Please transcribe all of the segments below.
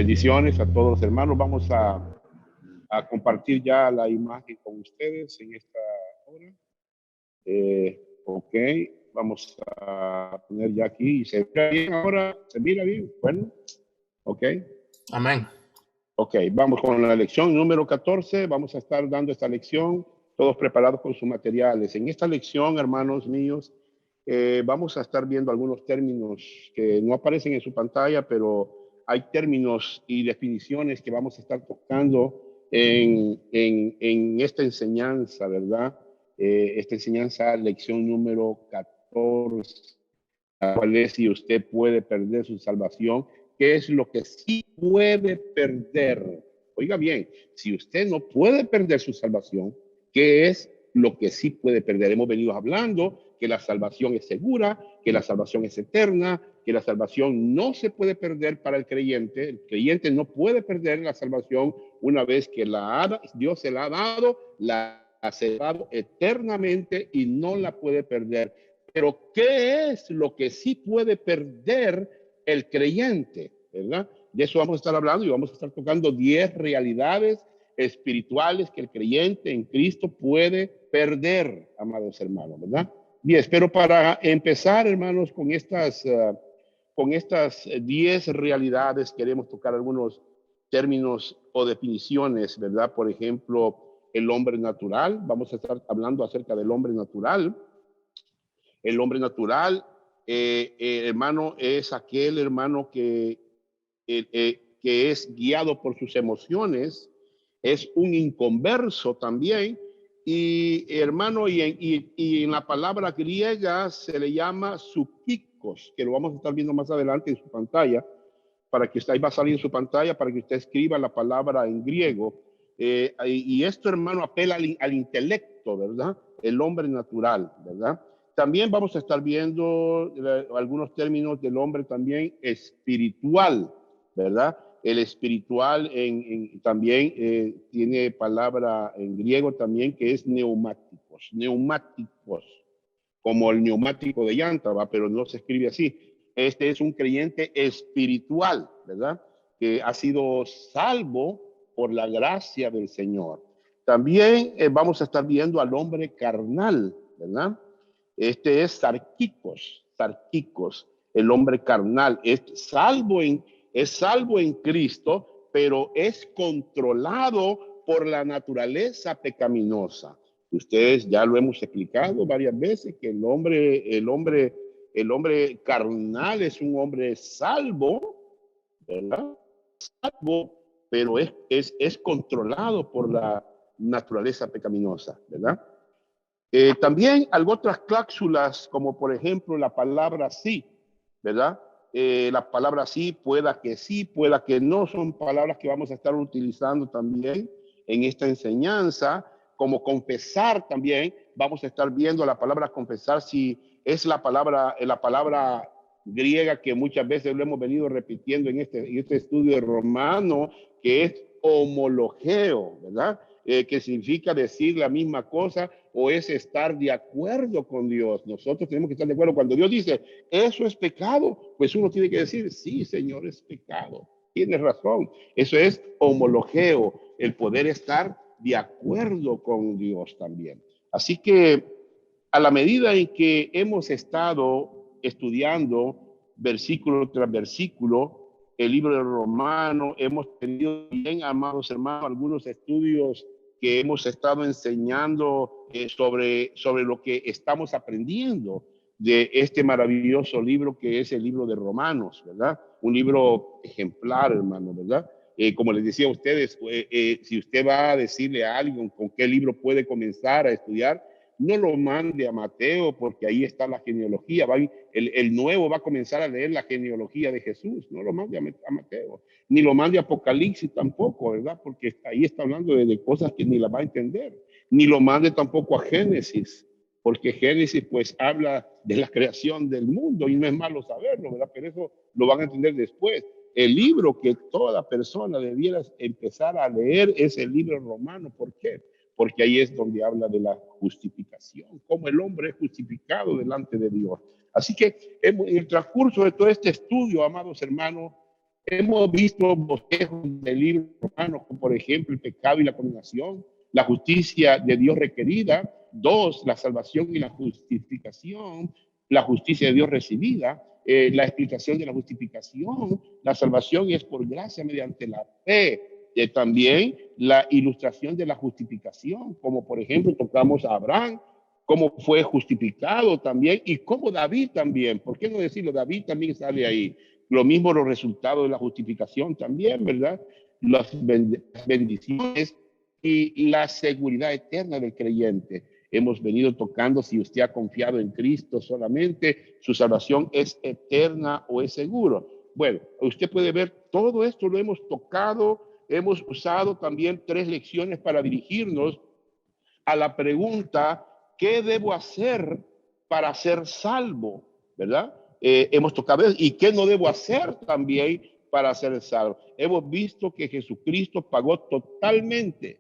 Bendiciones a todos los hermanos. Vamos a compartir ya la imagen con ustedes en esta hora. Ok, vamos a poner ya aquí. ¿Se mira bien ahora? ¿Se mira bien? Bueno, ok. Amén. Ok, vamos con la lección número 14. Vamos a estar dando esta lección, todos preparados con sus materiales. En esta lección, hermanos míos, vamos a estar viendo algunos términos que no aparecen en su pantalla, pero hay términos y definiciones que vamos a estar tocando en esta enseñanza, ¿verdad? Esta enseñanza, lección número 14, cuál es si usted puede perder su salvación. ¿Qué es lo que sí puede perder? Oiga bien, si usted no puede perder su salvación, ¿qué es lo que sí puede perder? Hemos venido hablando que la salvación es segura, que la salvación es eterna, que la salvación no se puede perder para el creyente. El creyente no puede perder la salvación una vez que Dios se la ha dado, la ha dado eternamente y no la puede perder. Pero ¿qué es lo que sí puede perder el creyente? ¿Verdad? De eso vamos a estar hablando y vamos a estar tocando 10 realidades espirituales que el creyente en Cristo puede perder, amados hermanos, ¿verdad? Bien, pero para empezar, hermanos, con estas 10 realidades, queremos tocar algunos términos o definiciones, ¿verdad? Por ejemplo, el hombre natural. Vamos a estar hablando acerca del hombre natural. El hombre natural, hermano, es aquel hermano que es guiado por sus emociones, es un inconverso también, y hermano, y en la palabra griega se le llama psúkikos, que lo vamos a estar viendo más adelante en su pantalla, para que usted, ahí va a salir en su pantalla, para que usted escriba la palabra en griego, y esto, hermano, apela al intelecto, ¿verdad? El hombre natural, ¿verdad? También vamos a estar viendo algunos términos del hombre también espiritual, ¿verdad? El espiritual también tiene palabra en griego también que es neumáticos, como el neumático de llanta, ¿va? Pero no se escribe así. Este es un creyente espiritual, ¿verdad? Que ha sido salvo por la gracia del Señor. También vamos a estar viendo al hombre carnal, ¿verdad? Este es sarquicos, el hombre carnal, es salvo en Cristo, pero es controlado por la naturaleza pecaminosa. Ustedes ya lo hemos explicado varias veces que el hombre carnal es un hombre salvo, ¿verdad? Salvo, pero es controlado por la naturaleza pecaminosa, ¿verdad? También otras cláusulas, como por ejemplo la palabra sí, ¿verdad? La palabra sí, pueda que no, son palabras que vamos a estar utilizando también en esta enseñanza. Como confesar también, vamos a estar viendo la palabra confesar, si es la palabra griega que muchas veces lo hemos venido repitiendo en este estudio de Romano, que es homologeo, ¿verdad? Que significa decir la misma cosa o es estar de acuerdo con Dios. Nosotros tenemos que estar de acuerdo. Cuando Dios dice, eso es pecado, pues uno tiene que decir, sí, Señor, es pecado. Tienes razón. Eso es homologeo, el poder estar de acuerdo con Dios también. Así que a la medida en que hemos estado estudiando versículo tras versículo, el libro de Romano, hemos tenido bien, amados hermanos, algunos estudios que hemos estado enseñando sobre lo que estamos aprendiendo de este maravilloso libro que es el libro de Romanos, ¿verdad? Un libro ejemplar, hermano, ¿verdad? Como les decía a ustedes, si usted va a decirle a alguien con qué libro puede comenzar a estudiar, no lo mande a Mateo porque ahí está la genealogía. El nuevo va a comenzar a leer la genealogía de Jesús. No lo mande a Mateo. Ni lo mande a Apocalipsis tampoco, ¿verdad? Porque ahí está hablando de cosas que ni la va a entender. Ni lo mande tampoco a Génesis, porque Génesis pues habla de la creación del mundo y no es malo saberlo, ¿verdad? Pero eso lo van a entender después. El libro que toda persona debiera empezar a leer es el libro romano. ¿Por qué? Porque ahí es donde habla de la justificación, cómo el hombre es justificado delante de Dios. Así que en el transcurso de todo este estudio, amados hermanos, Hemos visto bosquejos del libro romano, como por ejemplo el pecado y la condenación, la justicia de Dios requerida, dos, la salvación y la justificación, la justicia de Dios recibida, la explicación de la justificación, la salvación es por gracia mediante la fe, también la ilustración de la justificación, como por ejemplo tocamos a Abraham, cómo fue justificado también y cómo David también, ¿por qué no decirlo? David también sale ahí. Lo mismo los resultados de la justificación también, ¿verdad? Las bendiciones y la seguridad eterna del creyente. Hemos venido tocando si usted ha confiado en Cristo solamente, su salvación es eterna o es seguro. Bueno, usted puede ver, todo esto lo hemos tocado, hemos usado también 3 lecciones para dirigirnos a la pregunta, ¿qué debo hacer para ser salvo? ¿Verdad? Hemos tocado eso. ¿Y qué no debo hacer también para ser salvo? Hemos visto que Jesucristo pagó totalmente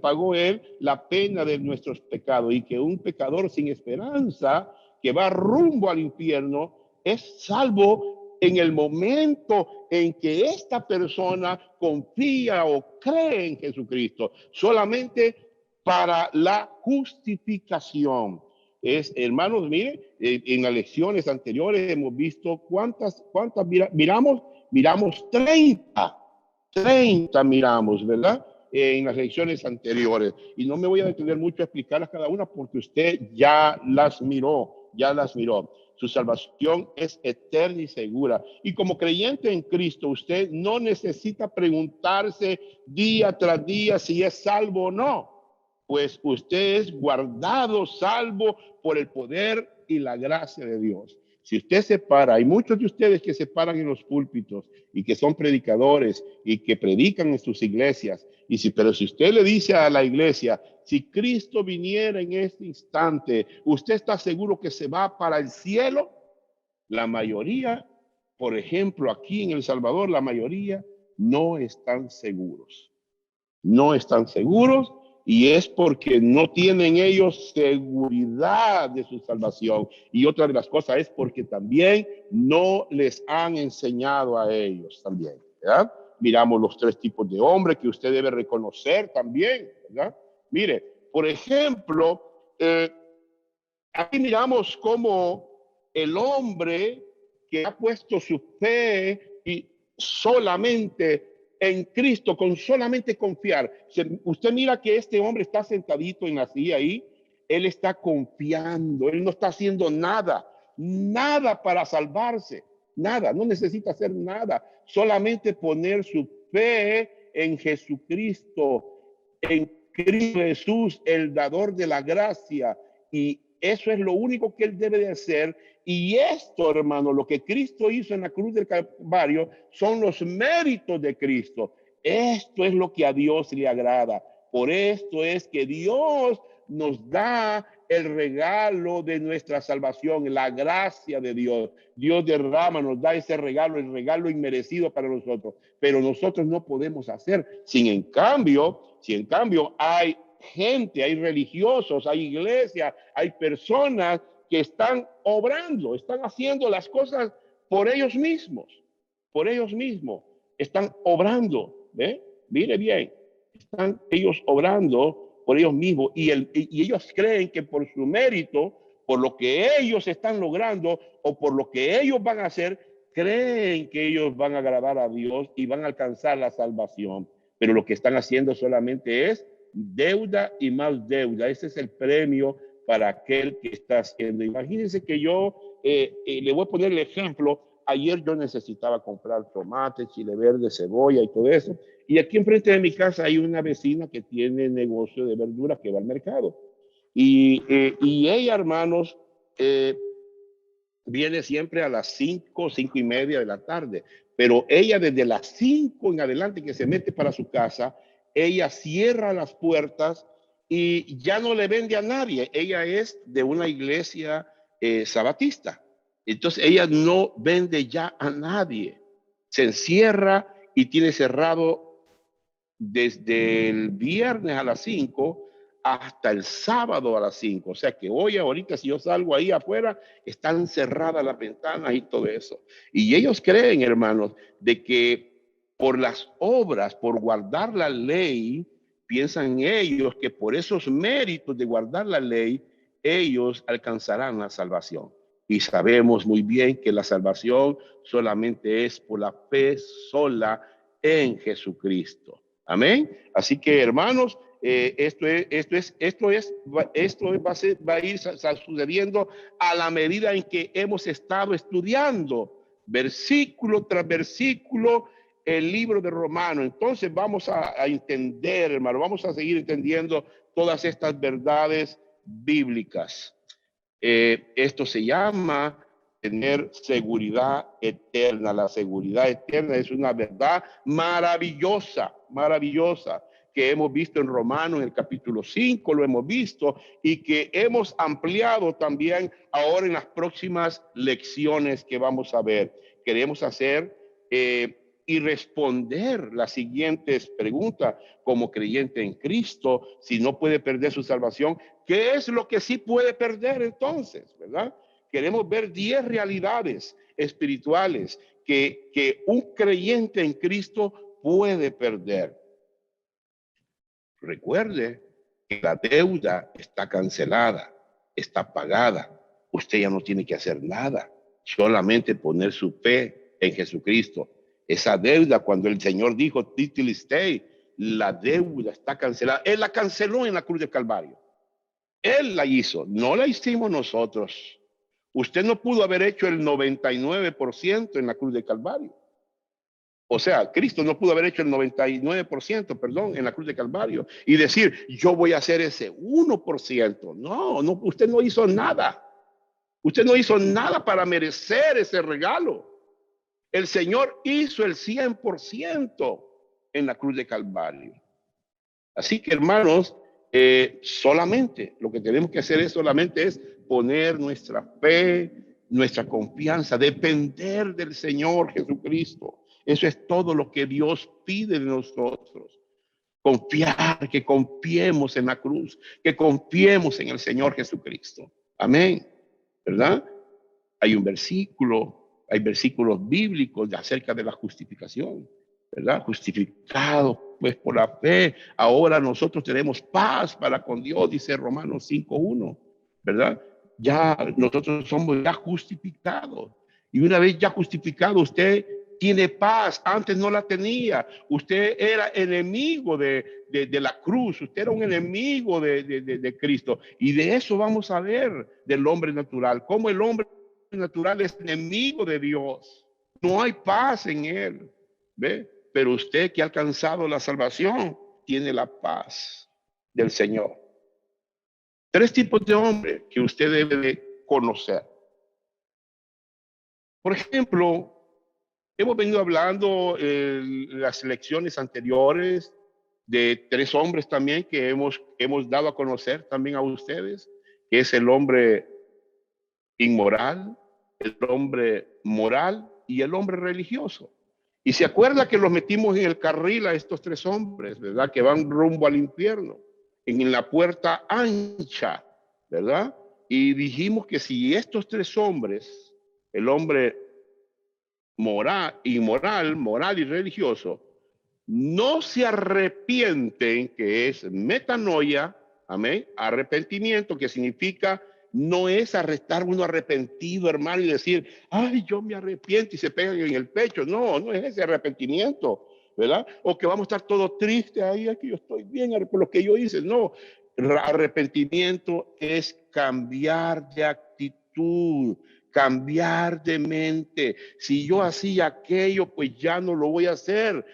pagó él la pena de nuestros pecados y que un pecador sin esperanza que va rumbo al infierno es salvo en el momento en que esta persona confía o cree en Jesucristo, solamente para la justificación. Hermanos, miren, en las lecciones anteriores hemos visto cuántas miramos 30 miramos, ¿verdad? En las lecciones anteriores. Y no me voy a detener mucho a explicarlas cada una porque usted ya las miró. Su salvación es eterna y segura. Y como creyente en Cristo, usted no necesita preguntarse día tras día si es salvo o no, pues usted es guardado, salvo por el poder y la gracia de Dios. Si usted se para, hay muchos de ustedes que se paran en los púlpitos y que son predicadores y que predican en sus iglesias. Pero si usted le dice a la iglesia, si Cristo viniera en este instante, ¿usted está seguro que se va para el cielo? La mayoría, por ejemplo, aquí en El Salvador, la mayoría no están seguros. No están seguros y es porque no tienen ellos seguridad de su salvación. Y otra de las cosas es porque también no les han enseñado a ellos también, ¿verdad? Miramos los 3 tipos de hombres que usted debe reconocer también, ¿verdad? Mire, por ejemplo, aquí miramos cómo el hombre que ha puesto su fe y solamente en Cristo, con solamente confiar. Usted mira que este hombre está sentadito en la silla ahí, él está confiando, él no está haciendo nada para salvarse, nada, no necesita hacer nada, solamente poner su fe en Jesucristo, en Cristo Jesús, el dador de la gracia, y eso es lo único que él debe de hacer. Y esto, hermano, lo que Cristo hizo en la cruz del Calvario son los méritos de Cristo. Esto es lo que a Dios le agrada. Por esto es que Dios nos da el regalo de nuestra salvación, la gracia de Dios. Dios derrama, nos da ese regalo, el regalo inmerecido para nosotros. Pero nosotros no podemos hacer. Si en cambio hay gente, hay religiosos, hay iglesias, hay personas que están obrando, están haciendo las cosas por ellos mismos, están obrando, ¿ve? Mire bien, están ellos obrando por ellos mismos y ellos creen que por su mérito, por lo que ellos están logrando o por lo que ellos van a hacer, creen que ellos van a agradar a Dios y van a alcanzar la salvación, pero lo que están haciendo solamente es deuda y más deuda. Ese es el premio para aquel que está haciendo. Imagínense que yo le voy a poner el ejemplo. Ayer yo necesitaba comprar tomate, chile verde, cebolla y todo eso. Y aquí enfrente de mi casa hay una vecina que tiene negocio de verduras que va al mercado. Y ella, hermanos, viene siempre a las 5:30 de la tarde. Pero ella desde las 5 en adelante que se mete para su casa, ella cierra las puertas y ya no le vende a nadie. Ella es de una iglesia sabatista. Entonces ella no vende ya a nadie. Se encierra y tiene cerrado desde el viernes a las 5 hasta el sábado a las 5. O sea que hoy, ahorita, si yo salgo ahí afuera, están cerradas las ventanas y todo eso. Y ellos creen, hermanos, de que por las obras, por guardar la ley, piensan ellos que por esos méritos de guardar la ley, ellos alcanzarán la salvación. Y sabemos muy bien que la salvación solamente es por la fe sola en Jesucristo. Amén. Así que, hermanos, esto va a ir sucediendo a la medida en que hemos estado estudiando versículo tras versículo el libro de Romanos. Entonces vamos a entender, hermano, vamos a seguir entendiendo todas estas verdades bíblicas. Esto se llama tener seguridad eterna. La seguridad eterna es una verdad maravillosa, maravillosa, que hemos visto en Romanos, en el capítulo 5, lo hemos visto, y que hemos ampliado también ahora en las próximas lecciones que vamos a ver. Queremos hacer y responder las siguientes preguntas como creyente en Cristo. Si no puede perder su salvación, ¿qué es lo que sí puede perder entonces? ¿Verdad? Queremos ver 10 realidades espirituales que un creyente en Cristo puede perder. Recuerde que la deuda está cancelada, está pagada. Usted ya no tiene que hacer nada, solamente poner su fe en Jesucristo. Esa deuda, cuando el Señor dijo, Tetelestai, la deuda está cancelada. Él la canceló en la cruz de Calvario. Él la hizo, no la hicimos nosotros. Usted no pudo haber hecho el 99% en la cruz de Calvario. O sea, Cristo no pudo haber hecho el 99%, perdón, en la cruz de Calvario y decir, yo voy a hacer ese 1%. No, no, usted no hizo nada. Usted no hizo nada para merecer ese regalo. El Señor hizo el 100% en la cruz de Calvario. Así que, hermanos, solamente lo que tenemos que hacer es poner nuestra fe, nuestra confianza, depender del Señor Jesucristo. Eso es todo lo que Dios pide de nosotros. Confiar, que confiemos en la cruz, que confiemos en el Señor Jesucristo. Amén. ¿Verdad? Hay versículos bíblicos acerca de la justificación, ¿verdad? Justificados pues por la fe. Ahora nosotros tenemos paz para con Dios, dice Romanos 5:1, ¿verdad? Ya nosotros somos ya justificados. Y una vez ya justificado, usted tiene paz. Antes no la tenía. Usted era enemigo de la cruz. Usted era un enemigo de Cristo. Y de eso vamos a ver del hombre natural. Cómo el hombre natural es enemigo de Dios. No hay paz en él. ¿Ve? Pero usted que ha alcanzado la salvación tiene la paz del Señor. 3 tipos de hombres que usted debe de conocer. Por ejemplo, hemos venido hablando en las lecciones anteriores de 3 hombres también que hemos dado a conocer también a ustedes, que es el hombre inmoral, el hombre moral y el hombre religioso. Y se acuerda que los metimos en el carril a estos 3 hombres, ¿verdad? Que van rumbo al infierno, en la puerta ancha, ¿verdad? Y dijimos que si estos 3 hombres, el hombre moral y religioso, no se arrepienten, que es metanoia, amén, arrepentimiento, que significa no es estar uno arrepentido, hermano, y decir, ay, yo me arrepiento y se pegan en el pecho. No, no es ese arrepentimiento, ¿verdad? O que vamos a estar todos tristes, ay, aquí yo estoy bien por lo que yo hice. No, arrepentimiento es cambiar de actitud, cambiar de mente. Si yo hacía aquello, pues ya no lo voy a hacer.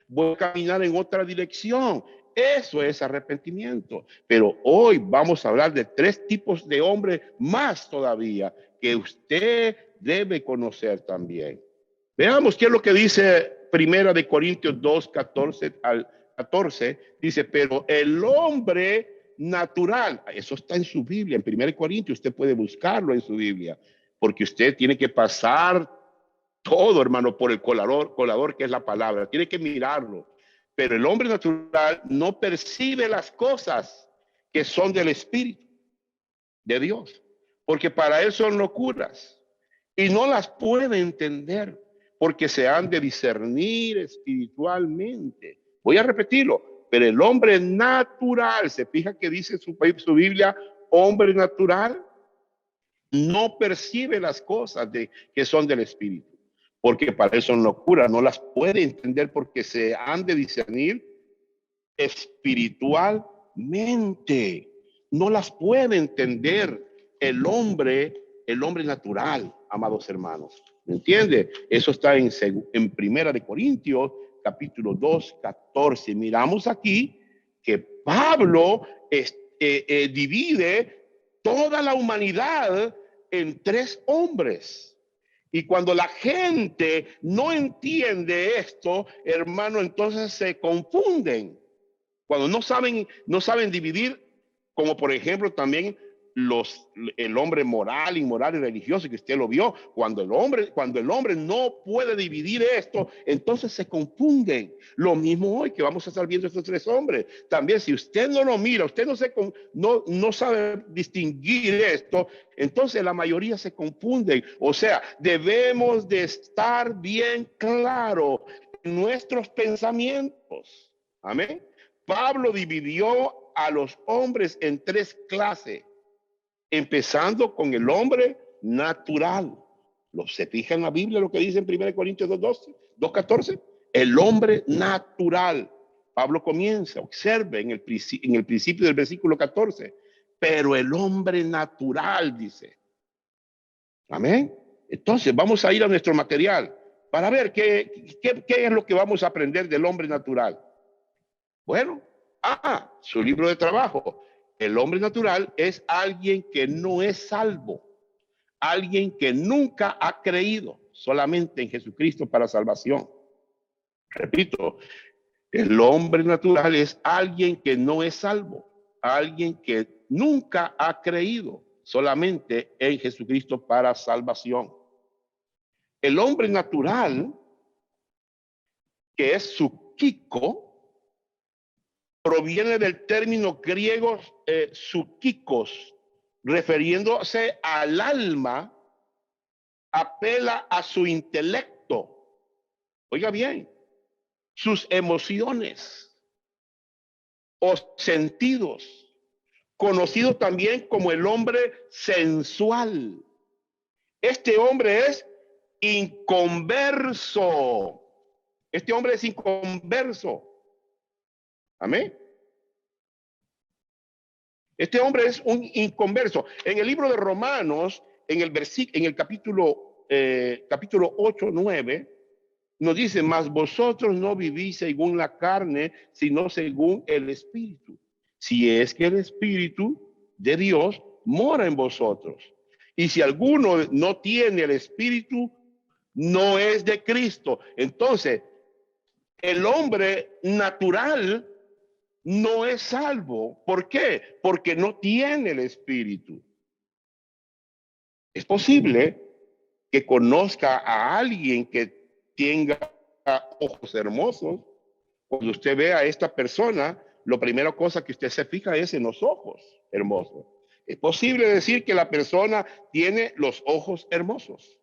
Voy a caminar en otra dirección. Eso es arrepentimiento. Pero hoy vamos a hablar de 3 tipos de hombres más todavía que usted debe conocer también. Veamos qué es lo que dice Primera de Corintios 2, 14 al 14. Dice, pero el hombre natural, eso está en su Biblia, en Primera de Corintios, usted puede buscarlo en su Biblia, porque usted tiene que pasar todo, hermano, por el colador que es la palabra. Tiene que mirarlo. Pero el hombre natural no percibe las cosas que son del Espíritu de Dios, porque para él son locuras y no las puede entender porque se han de discernir espiritualmente. Voy a repetirlo, pero el hombre natural, se fija que dice su Biblia, hombre natural, no percibe las cosas que son del Espíritu, porque para él son locuras, no las puede entender porque se han de discernir espiritualmente. No las puede entender el hombre natural, amados hermanos. ¿Me entiende? Eso está en Primera de Corintios, capítulo 2, 14. Miramos aquí que Pablo divide toda la humanidad en tres hombres. Y cuando la gente no entiende esto, hermano, entonces se confunden. Cuando no saben dividir, como por ejemplo también el hombre moral, inmoral y religioso, que usted lo vio, cuando el hombre no puede dividir esto, entonces se confunden. Lo mismo hoy que vamos a estar viendo estos tres hombres. También si usted no lo mira, usted no sabe distinguir esto, entonces la mayoría se confunden. O sea, debemos de estar bien claro en nuestros pensamientos. Amén. Pablo dividió a los hombres en tres clases, empezando con el hombre natural. ¿Se fija en la Biblia lo que dice en 1 Corintios 2:12, 2:14? El hombre natural. Pablo comienza, observe en el principio del versículo 14, pero el hombre natural, dice. Amén. Entonces vamos a ir a nuestro material para ver qué es lo que vamos a aprender del hombre natural. Bueno, su libro de trabajo. El hombre natural es alguien que no es salvo, alguien que nunca ha creído solamente en Jesucristo para salvación. Repito, el hombre natural es alguien que no es salvo, alguien que nunca ha creído solamente en Jesucristo para salvación. El hombre natural, que es psúquico, proviene del término griego psúquicos, refiriéndose al alma, apela a su intelecto. Oiga bien, sus emociones o sentidos, conocido también como el hombre sensual. Este hombre es inconverso. Este hombre es inconverso. Amén. Este hombre es un inconverso. En el libro de Romanos, en el capítulo 8, 9, nos dice, mas vosotros no vivís según la carne, sino según el Espíritu. Si es que el Espíritu de Dios mora en vosotros. Y si alguno no tiene el Espíritu, no es de Cristo. Entonces, el hombre natural no es salvo. ¿Por qué? Porque no tiene el Espíritu. Es posible que conozca a alguien que tenga ojos hermosos. Cuando usted ve a esta persona, la primera cosa que usted se fija es en los ojos hermosos. Es posible decir que la persona tiene los ojos hermosos.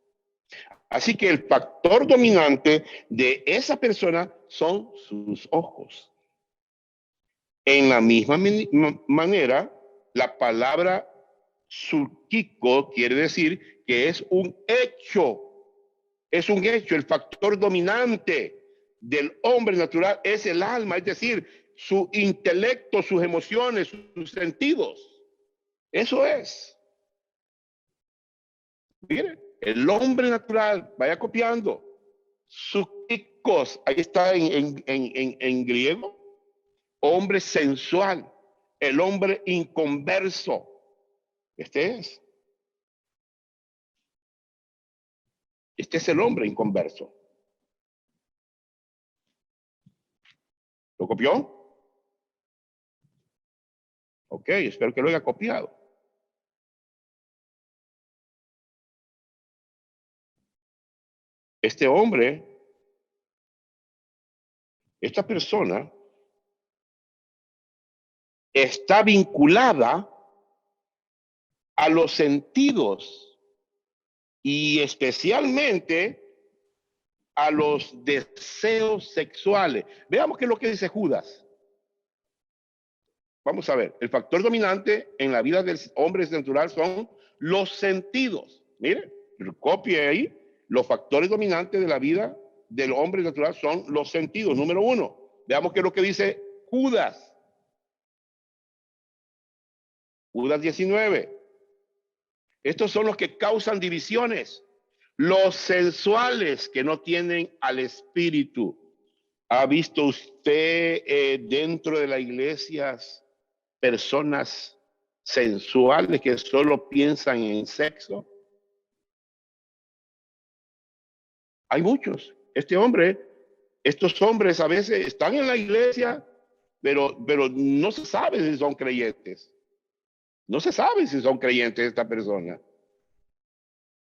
Así que el factor dominante de esa persona son sus ojos. En la misma manera, la palabra psúquico quiere decir que es un hecho. Es un hecho. El factor dominante del hombre natural es el alma, es decir, su intelecto, sus emociones, sus sentidos. Eso es. Mire, el hombre natural, vaya copiando. Psúquicos, ahí está en griego. Hombre sensual, el hombre inconverso. Este es el hombre inconverso. ¿Lo copió? Ok, espero que lo haya copiado. Este hombre, esta persona, está vinculada a los sentidos y especialmente a los deseos sexuales. Veamos qué es lo que dice Judas. Vamos a ver, el factor dominante en la vida del hombre natural son los sentidos. Mire, copie ahí, los factores dominantes de la vida del hombre natural son los sentidos. Número 1, veamos qué es lo que dice Judas. Judas 19. Estos son los que causan divisiones. Los sensuales que no tienen al espíritu. ¿Ha visto usted dentro de las iglesias personas sensuales que solo piensan en sexo? Hay muchos. Estos hombres a veces están en la iglesia, pero no se sabe si son creyentes. No se sabe si son creyentes esta persona.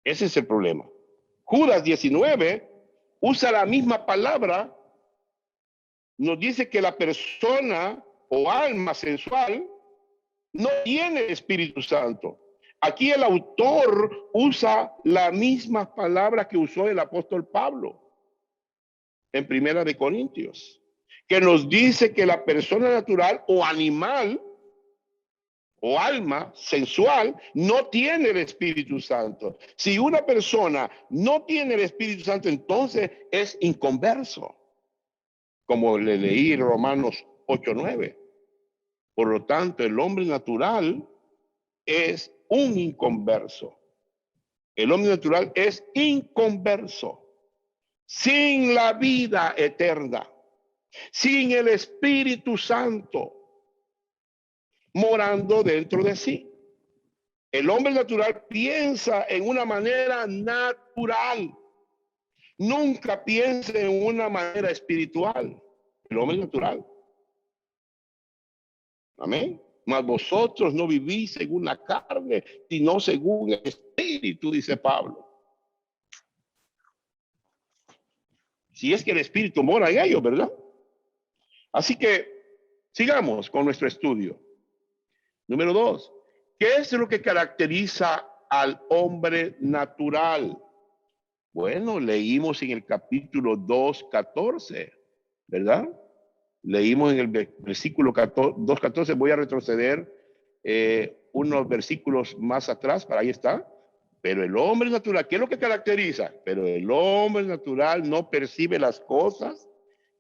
Ese es el problema. Judas 19 usa la misma palabra. Nos dice que la persona o alma sensual no tiene Espíritu Santo. Aquí el autor usa la misma palabra que usó el apóstol Pablo en Primera de Corintios, que nos dice que la persona natural o animal o alma sensual no tiene el Espíritu Santo. Si una persona no tiene el Espíritu Santo, entonces es inconverso, como le leí en Romanos 8:9. Por lo tanto, el hombre natural es un inconverso. El hombre natural es inconverso, sin la vida eterna, sin el Espíritu Santo morando dentro de sí. El hombre natural piensa en una manera natural, nunca piensa en una manera espiritual. El hombre natural. Amén. Mas vosotros no vivís según la carne, sino según el Espíritu, dice Pablo. Si es que el Espíritu mora en ellos, ¿verdad? Así que sigamos con nuestro estudio. Número 2. ¿Qué es lo que caracteriza al hombre natural? Bueno, leímos en el capítulo 2:14, ¿verdad? Leímos en el versículo 2:14. Voy a retroceder unos versículos más atrás, para ahí está. Pero el hombre natural, ¿qué es lo que caracteriza? Pero el hombre natural no percibe las cosas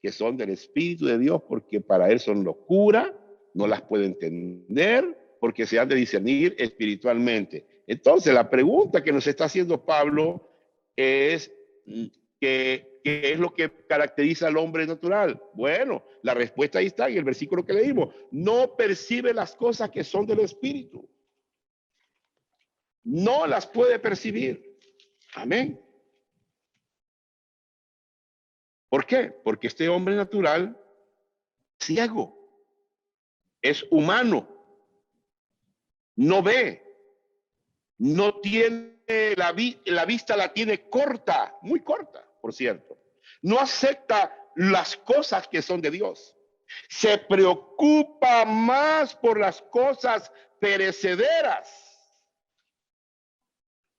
que son del Espíritu de Dios, porque para él son locura, no las puede entender, porque se han de discernir espiritualmente. Entonces, la pregunta que nos está haciendo Pablo es ¿qué es lo que caracteriza al hombre natural? Bueno, la respuesta ahí está en el versículo que leímos. No percibe las cosas que son del Espíritu. No las puede percibir. Amén. ¿Por qué? Porque este hombre natural es ciego, es humano, no ve, no tiene la vista la tiene corta, muy corta, por cierto. No acepta las cosas que son de Dios. Se preocupa más por las cosas perecederas.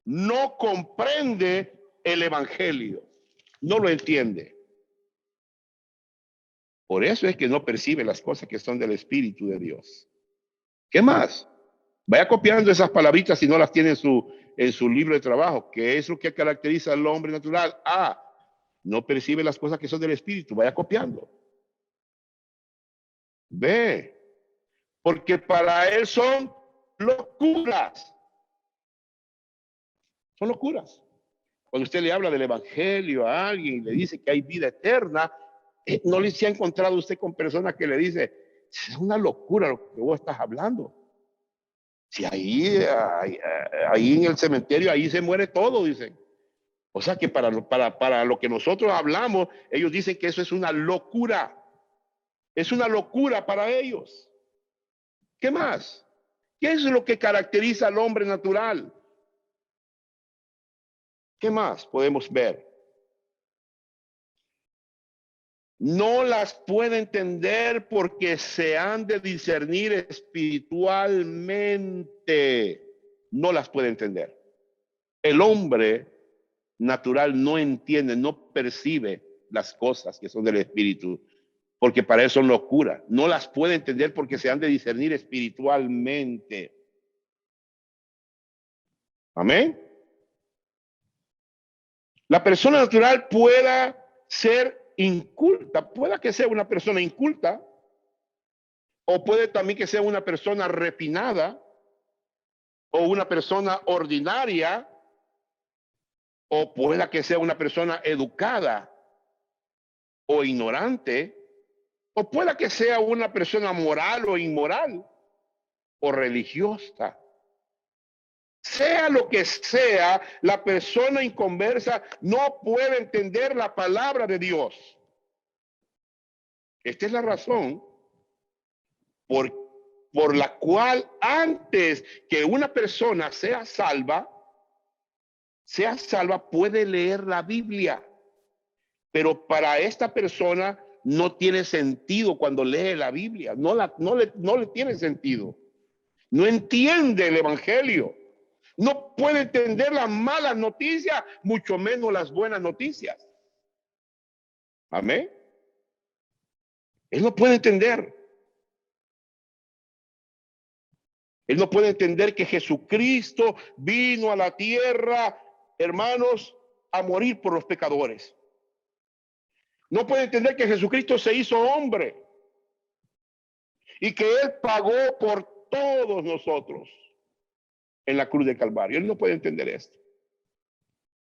No comprende el evangelio, no lo entiende. Por eso es que no percibe las cosas que son del Espíritu de Dios. ¿Qué más? Vaya copiando esas palabritas si no las tiene en su libro de trabajo. ¿Qué es lo que caracteriza al hombre natural? No percibe las cosas que son del Espíritu. Vaya copiando. Ve. Porque para él son locuras. Son locuras. Cuando usted le habla del evangelio a alguien y le dice que hay vida eterna, no le se ha encontrado usted con personas que le dice, es una locura lo que vos estás hablando. Si ahí en el cementerio, ahí se muere todo, dicen. O sea que para lo que nosotros hablamos, ellos dicen que eso es una locura. Es una locura para ellos. ¿Qué más? ¿Qué es lo que caracteriza al hombre natural? ¿Qué más podemos ver? no las puede entender porque se han de discernir espiritualmente. No las puede entender. El hombre natural no entiende, no percibe las cosas que son del espíritu, porque para eso son locura. No las puede entender porque se han de discernir espiritualmente. Amén. La persona natural pueda ser inculta, pueda que sea una persona inculta, o puede también que sea una persona refinada, o una persona ordinaria, o pueda que sea una persona educada o ignorante, o pueda que sea una persona moral o inmoral, o religiosa. Sea lo que sea, la persona inconversa no puede entender la palabra de Dios. Esta es la razón por la cual antes que una persona sea salva, puede leer la Biblia. Pero para esta persona no tiene sentido cuando lee la Biblia. No le tiene sentido. No entiende el evangelio. No puede entender las malas noticias, mucho menos las buenas noticias. Amén. Él no puede entender. Él no puede entender que Jesucristo vino a la tierra, hermanos, a morir por los pecadores. No puede entender que Jesucristo se hizo hombre y que Él pagó por todos nosotros en la cruz del Calvario. Él no puede entender esto.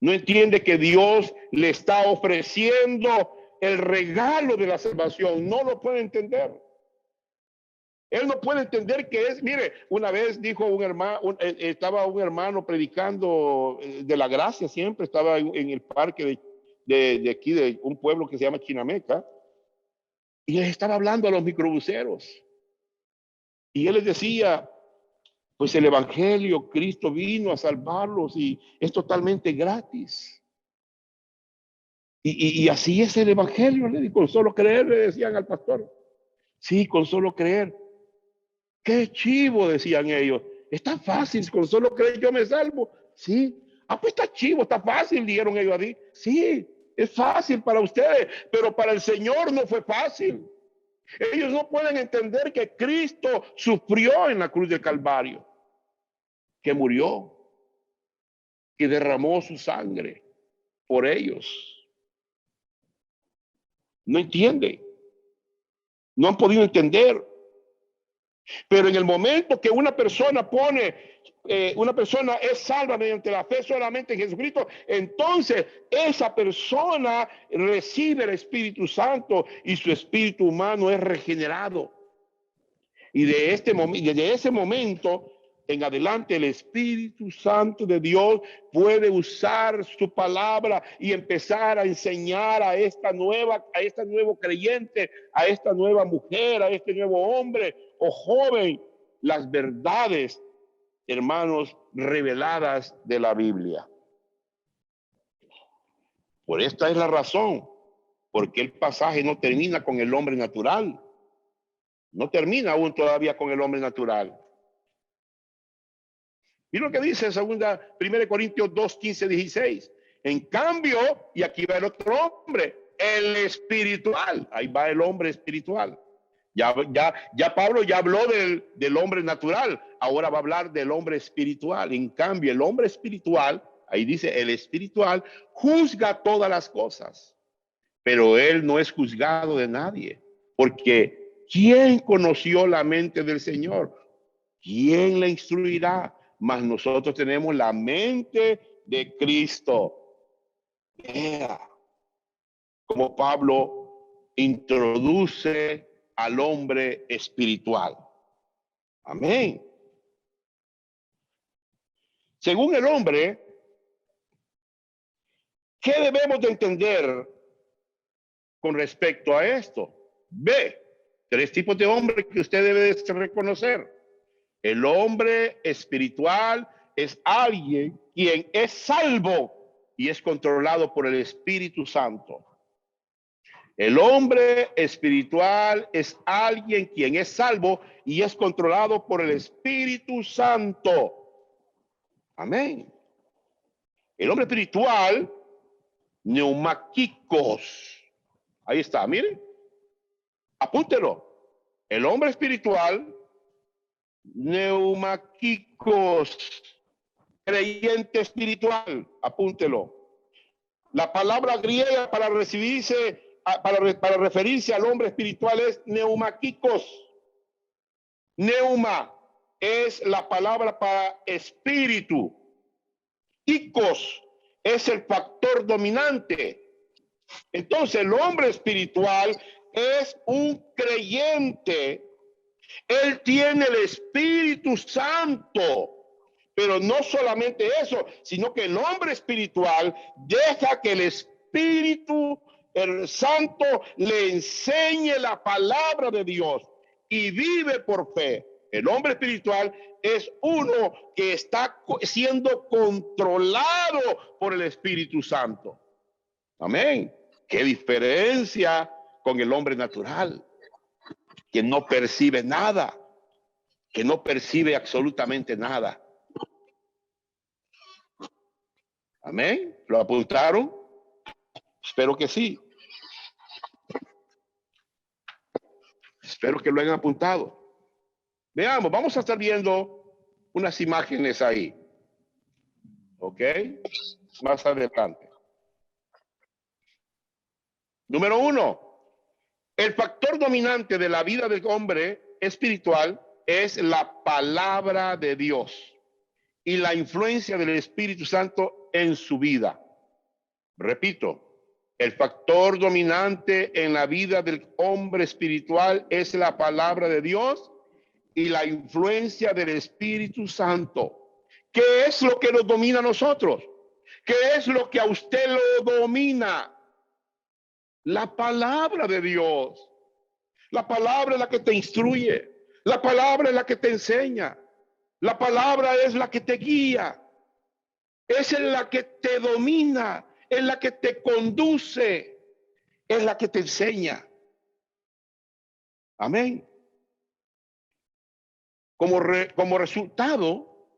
No entiende que Dios le está ofreciendo el regalo de la salvación. No lo puede entender. Él no puede entender que es, mire, una vez dijo un hermano, estaba un hermano predicando de la gracia siempre, estaba en el parque de aquí, de un pueblo que se llama Chinameca, y les estaba hablando a los microbuseros. Y él les decía, pues el evangelio, Cristo vino a salvarlos y es totalmente gratis. Y así es el evangelio, con solo creer, le decían al pastor. Sí, con solo creer. Qué chivo, decían ellos. Está fácil, con solo creer yo me salvo. Sí. Ah, pues está chivo, está fácil, dijeron ellos así. Sí, es fácil para ustedes, pero para el Señor no fue fácil. Ellos no pueden entender que Cristo sufrió en la cruz del Calvario, que murió, que derramó su sangre por ellos. No entienden. No han podido entender. Pero en el momento que una persona una persona es salva mediante la fe solamente en Jesucristo, entonces esa persona recibe el Espíritu Santo y su espíritu humano es regenerado. Y desde ese momento en adelante, el Espíritu Santo de Dios puede usar su palabra y empezar a enseñar a este nuevo creyente, a esta nueva mujer, a este nuevo hombre o joven, las verdades, hermanos, reveladas de la Biblia. Por esta es la razón, porque el pasaje no termina con el hombre natural. No termina aún todavía con el hombre natural. Y lo que dice en 1 Corintios 2, 15, 16. En cambio, y aquí va el otro hombre, el espiritual. Ahí va el hombre espiritual. Ya Pablo ya habló del hombre natural. Ahora va a hablar del hombre espiritual. En cambio, el hombre espiritual, ahí dice el espiritual, juzga todas las cosas. Pero él no es juzgado de nadie. Porque ¿quién conoció la mente del Señor? ¿Quién le instruirá? Mas nosotros tenemos la mente de Cristo. Como Pablo introduce al hombre espiritual. Amén. Según el hombre, ¿qué debemos de entender con respecto a esto? Ve, 3 tipos de hombres que usted debe de reconocer. El hombre espiritual es alguien quien es salvo y es controlado por el Espíritu Santo. El hombre espiritual es alguien quien es salvo y es controlado por el Espíritu Santo. Amén. El hombre espiritual, neumáticos. Ahí está, miren. Apúntelo. El hombre espiritual, neumáticos. Creyente espiritual. Apúntelo. La palabra griega para recibirse, para referirse al hombre espiritual es neumáticos. Neuma es la palabra para espíritu. Ikos es el factor dominante. Entonces, el hombre espiritual es un creyente. Él tiene el Espíritu Santo. Pero no solamente eso, sino que el hombre espiritual deja que el Espíritu, el Santo, le enseñe la palabra de Dios y vive por fe. El hombre espiritual es uno que está siendo controlado por el Espíritu Santo. Amén. Qué diferencia con el hombre natural, que no percibe nada, que no percibe absolutamente nada. Amén. ¿Lo apuntaron? Espero que sí. Espero que lo hayan apuntado. Veamos, vamos a estar viendo unas imágenes ahí. ¿Ok? Más adelante. Número 1. El factor dominante de la vida del hombre espiritual es la palabra de Dios y la influencia del Espíritu Santo en su vida. Repito, el factor dominante en la vida del hombre espiritual es la palabra de Dios y la influencia del Espíritu Santo. ¿Qué es lo que nos domina a nosotros? ¿Qué es lo que a usted lo domina? La palabra de Dios. La palabra es la que te instruye. La palabra es la que te enseña. La palabra es la que te guía. Es la que te domina. Es la que te conduce. Es la que te enseña. Amén. Como resultado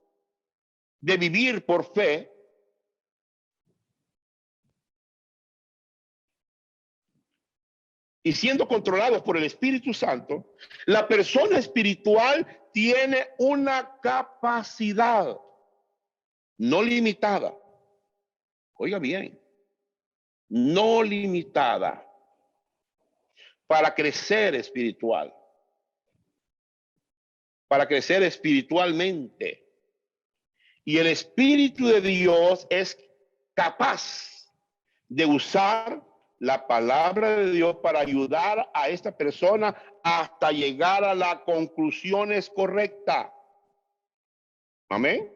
de vivir por fe, y siendo controlados por el Espíritu Santo, la persona espiritual tiene una capacidad no limitada. Oiga bien, no limitada para crecer espiritual, para crecer espiritualmente. Y el Espíritu de Dios es capaz de usar la palabra de Dios para ayudar a esta persona hasta llegar a las conclusiones correctas. Amén.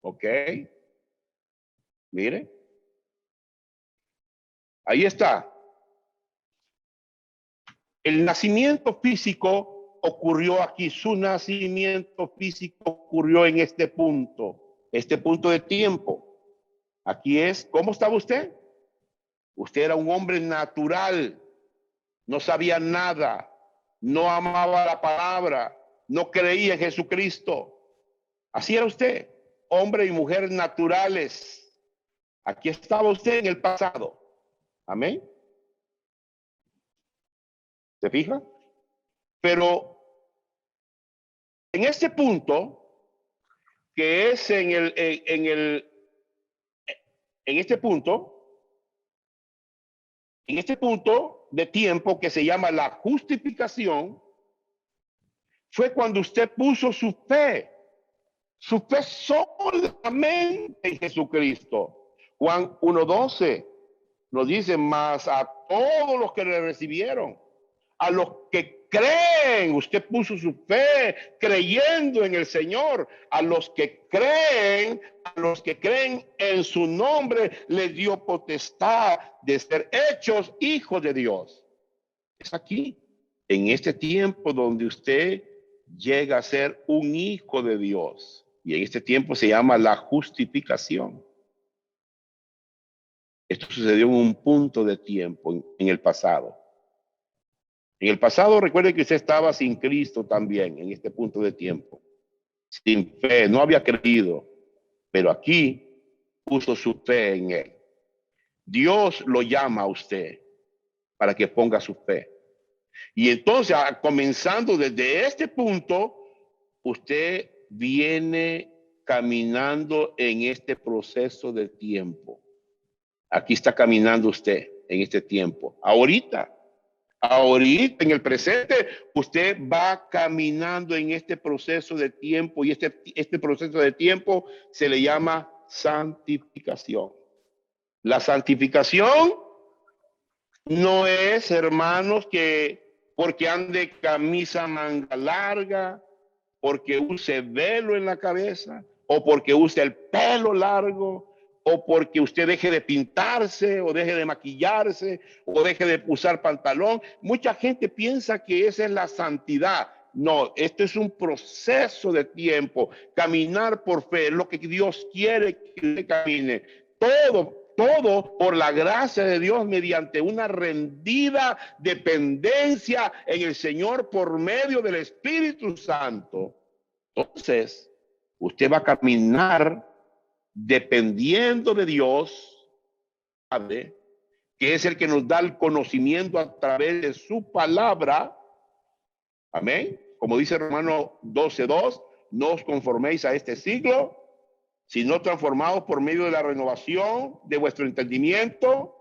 Ok. Mire. Ahí está. El nacimiento físico ocurrió aquí. Su nacimiento físico ocurrió en este punto de tiempo. Aquí es, ¿cómo estaba usted? Usted era un hombre natural, no sabía nada, no amaba la palabra, no creía en Jesucristo. Así era usted, hombre y mujer naturales. Aquí estaba usted en el pasado. Amén. ¿Se fija? Pero en este punto, que es en este punto de tiempo que se llama la justificación, fue cuando usted puso su fe solamente en Jesucristo. Juan 1:12 nos dice, más a todos los que le recibieron, a los que creen, usted puso su fe creyendo en el Señor, a los que creen en su nombre, les dio potestad de ser hechos hijos de Dios. Es aquí, en este tiempo donde usted llega a ser un hijo de Dios. Y en este tiempo se llama la justificación. Esto sucedió en un punto de tiempo, en el pasado. En el pasado, recuerde que usted estaba sin Cristo también, en este punto de tiempo. Sin fe, no había creído, pero aquí puso su fe en Él. Dios lo llama a usted para que ponga su fe. Y entonces, comenzando desde este punto, usted viene caminando en este proceso de tiempo. Aquí está caminando usted en este tiempo. Ahorita en el presente, usted va caminando en este proceso de tiempo y este proceso de tiempo se le llama santificación. La santificación no es, hermanos, que porque ande camisa manga larga, porque use velo en la cabeza, o porque use el pelo largo, o porque usted deje de pintarse, o deje de maquillarse, o deje de usar pantalón. Mucha gente piensa que esa es la santidad. No, esto es un proceso de tiempo. Caminar por fe, lo que Dios quiere que usted camine. Todo por la gracia de Dios mediante una rendida dependencia en el Señor por medio del Espíritu Santo. Entonces, usted va a caminar dependiendo de Dios, Padre, que es el que nos da el conocimiento a través de su palabra. Amén. Como dice Romanos 12:2, no os conforméis a este siglo, sino transformados por medio de la renovación de vuestro entendimiento,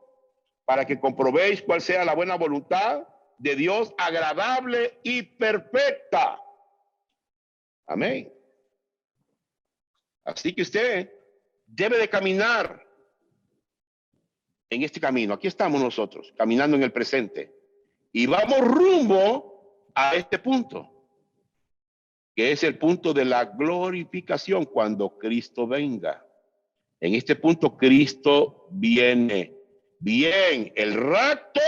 para que comprobéis cuál sea la buena voluntad de Dios, agradable y perfecta. Amén. Así que usted debe de caminar en este camino. Aquí estamos nosotros, caminando en el presente. Y vamos rumbo a este punto, que es el punto de la glorificación cuando Cristo venga. En este punto Cristo viene. Bien, el rapto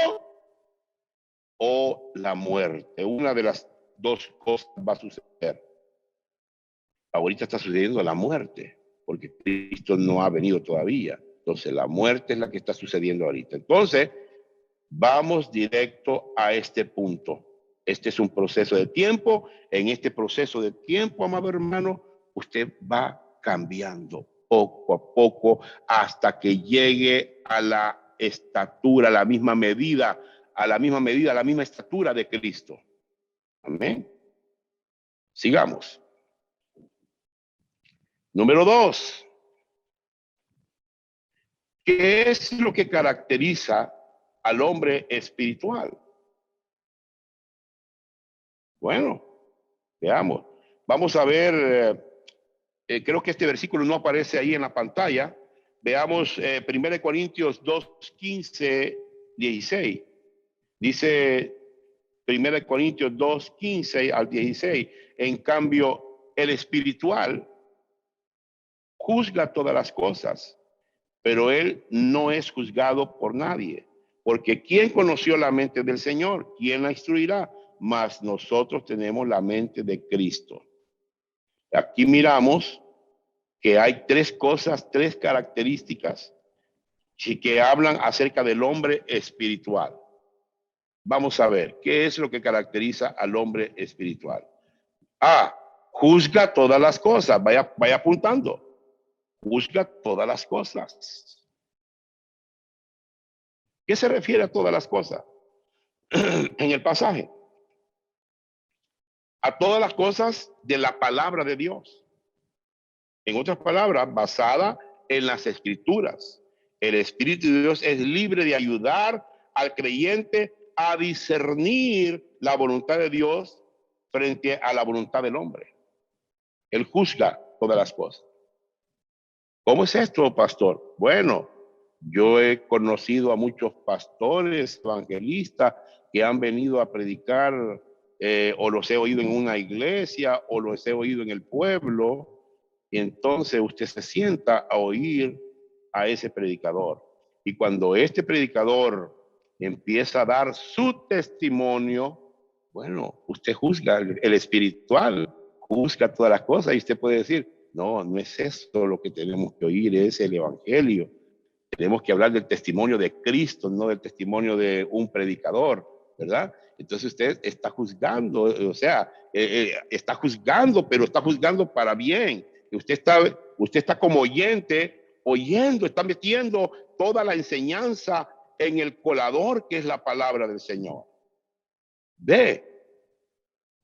o la muerte. Una de las dos cosas va a suceder. Ahorita está sucediendo la muerte, porque Cristo no ha venido todavía. Entonces, la muerte es la que está sucediendo ahorita. Entonces, vamos directo a este punto. Este es un proceso de tiempo. En este proceso de tiempo, amado hermano, usted va cambiando poco a poco hasta que llegue a la estatura, a la misma medida, a la misma estatura de Cristo. Amén. Sigamos. Número 2. ¿Qué es lo que caracteriza al hombre espiritual? Bueno, veamos. Vamos a ver, creo que este versículo no aparece ahí en la pantalla. Veamos 1 Corintios 2:15, 16. Dice 1 Corintios 2:15 al 16. En cambio, el espiritual juzga todas las cosas, pero él no es juzgado por nadie. Porque ¿quién conoció la mente del Señor? ¿Quién la instruirá? Mas nosotros tenemos la mente de Cristo. Aquí miramos que hay tres cosas, tres características que hablan acerca del hombre espiritual. Vamos a ver, ¿qué es lo que caracteriza al hombre espiritual? Juzga todas las cosas. Vaya apuntando. Juzga todas las cosas. ¿Qué se refiere a todas las cosas? En el pasaje. A todas las cosas de la palabra de Dios. En otras palabras, basada en las escrituras. El Espíritu de Dios es libre de ayudar al creyente a discernir la voluntad de Dios frente a la voluntad del hombre. Él juzga todas las cosas. ¿Cómo es esto, pastor? Bueno, yo he conocido a muchos pastores, evangelistas, que han venido a predicar, o los he oído en una iglesia, o los he oído en el pueblo, y entonces usted se sienta a oír a ese predicador. Y cuando este predicador empieza a dar su testimonio, bueno, usted juzga el espiritual, juzga todas las cosas, y usted puede decir, no, no es esto lo que tenemos que oír, es el evangelio. Tenemos que hablar del testimonio de Cristo, no del testimonio de un predicador, ¿verdad? Entonces usted está juzgando, o sea, está juzgando, pero está juzgando para bien. Usted está como oyente, oyendo, está metiendo toda la enseñanza en el colador que es la palabra del Señor. Ve,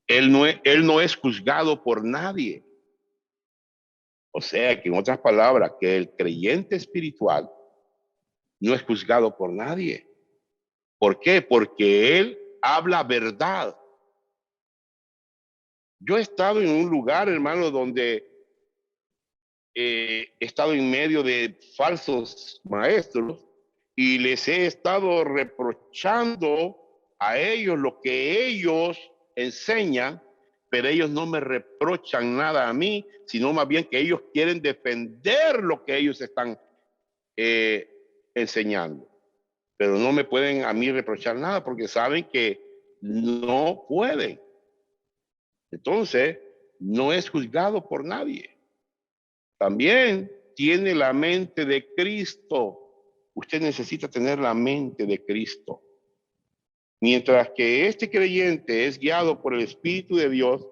él no es juzgado por nadie. O sea que en otras palabras, que el creyente espiritual no es juzgado por nadie. ¿Por qué? Porque él habla verdad. Yo he estado en un lugar, hermano, donde he estado en medio de falsos maestros y les he estado reprochando a ellos lo que ellos enseñan, pero ellos no me reprochan nada a mí, sino más bien que ellos quieren defender lo que ellos están enseñando. Pero no me pueden a mí reprochar nada porque saben que no pueden. Entonces, no es juzgado por nadie. También tiene la mente de Cristo. Usted necesita tener la mente de Cristo. Mientras que este creyente es guiado por el Espíritu de Dios,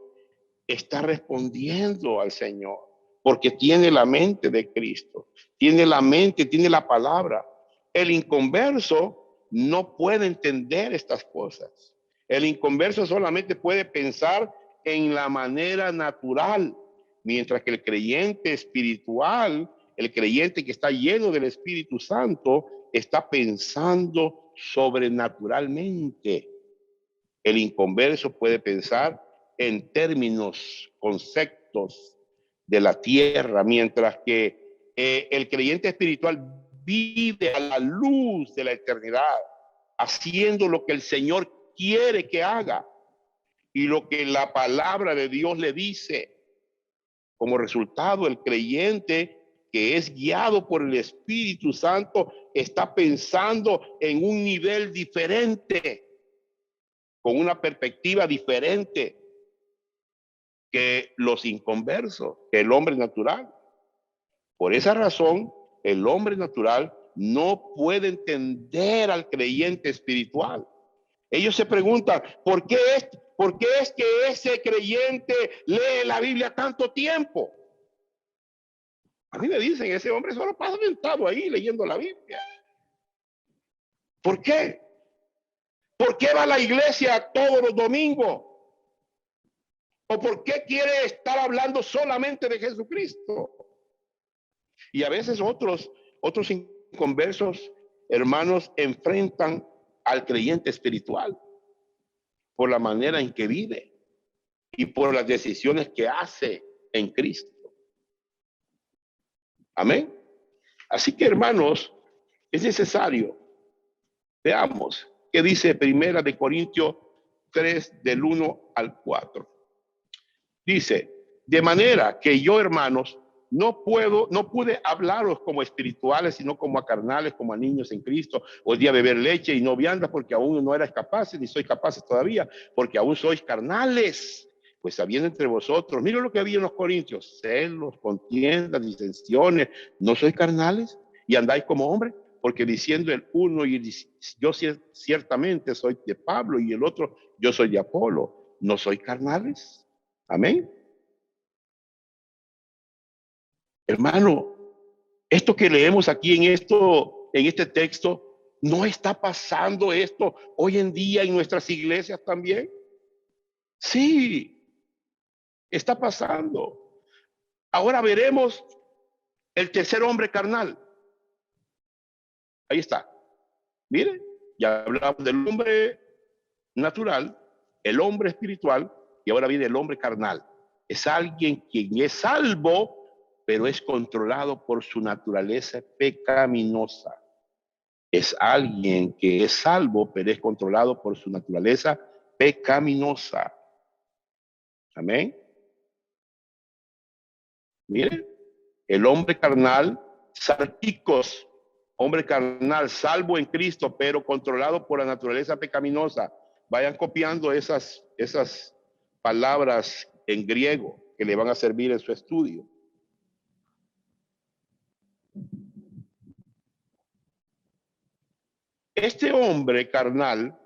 está respondiendo al Señor, porque tiene la mente de Cristo, tiene la mente, tiene la palabra. El inconverso no puede entender estas cosas. El inconverso solamente puede pensar en la manera natural, mientras que el creyente espiritual, el creyente que está lleno del Espíritu Santo, está pensando sobrenaturalmente. El inconverso puede pensar en términos, conceptos de la tierra, mientras que el creyente espiritual vive a la luz de la eternidad, haciendo lo que el Señor quiere que haga y lo que la palabra de Dios le dice. Como resultado, el creyente que es guiado por el Espíritu Santo está pensando en un nivel diferente, con una perspectiva diferente que los inconversos, que el hombre natural. Por esa razón, el hombre natural no puede entender al creyente espiritual. Ellos se preguntan, ¿por qué es que ese creyente lee la Biblia tanto tiempo? A mí me dicen, ese hombre solo pasa sentado ahí leyendo la Biblia. ¿Por qué? ¿Por qué va a la iglesia todos los domingos? ¿O por qué quiere estar hablando solamente de Jesucristo? Y a veces otros inconversos, hermanos, enfrentan al creyente espiritual por la manera en que vive y por las decisiones que hace en Cristo. Amén. Así que, hermanos, es necesario, veamos qué dice Primera de Corintios 3 del 1 al 4. Dice, de manera que yo, hermanos, no pude hablaros como espirituales, sino como a carnales, como a niños en Cristo. Os di a beber leche y no viandas, porque aún no erais capaces, ni sois capaces todavía, porque aún sois carnales. Pues habiendo entre vosotros, mira lo que había en los Corintios, celos, contiendas, disensiones, ¿no sois carnales? Y andáis como hombres, porque diciendo el uno, y yo ciertamente soy de Pablo, y el otro, yo soy de Apolo, ¿no sois carnales? Amén. Hermano, esto que leemos aquí en este texto, ¿no está pasando esto hoy en día en nuestras iglesias también? Sí, está pasando. Ahora veremos el tercer hombre carnal. Ahí está. Miren, ya hablamos del hombre natural, el hombre espiritual y ahora viene el hombre carnal. Es alguien quien es salvo, pero es controlado por su naturaleza pecaminosa. Es alguien que es salvo, pero es controlado por su naturaleza pecaminosa. Amén. Miren, el hombre carnal, sarquicos, hombre carnal, salvo en Cristo, pero controlado por la naturaleza pecaminosa. Vayan copiando esas palabras en griego que le van a servir en su estudio. este hombre carnal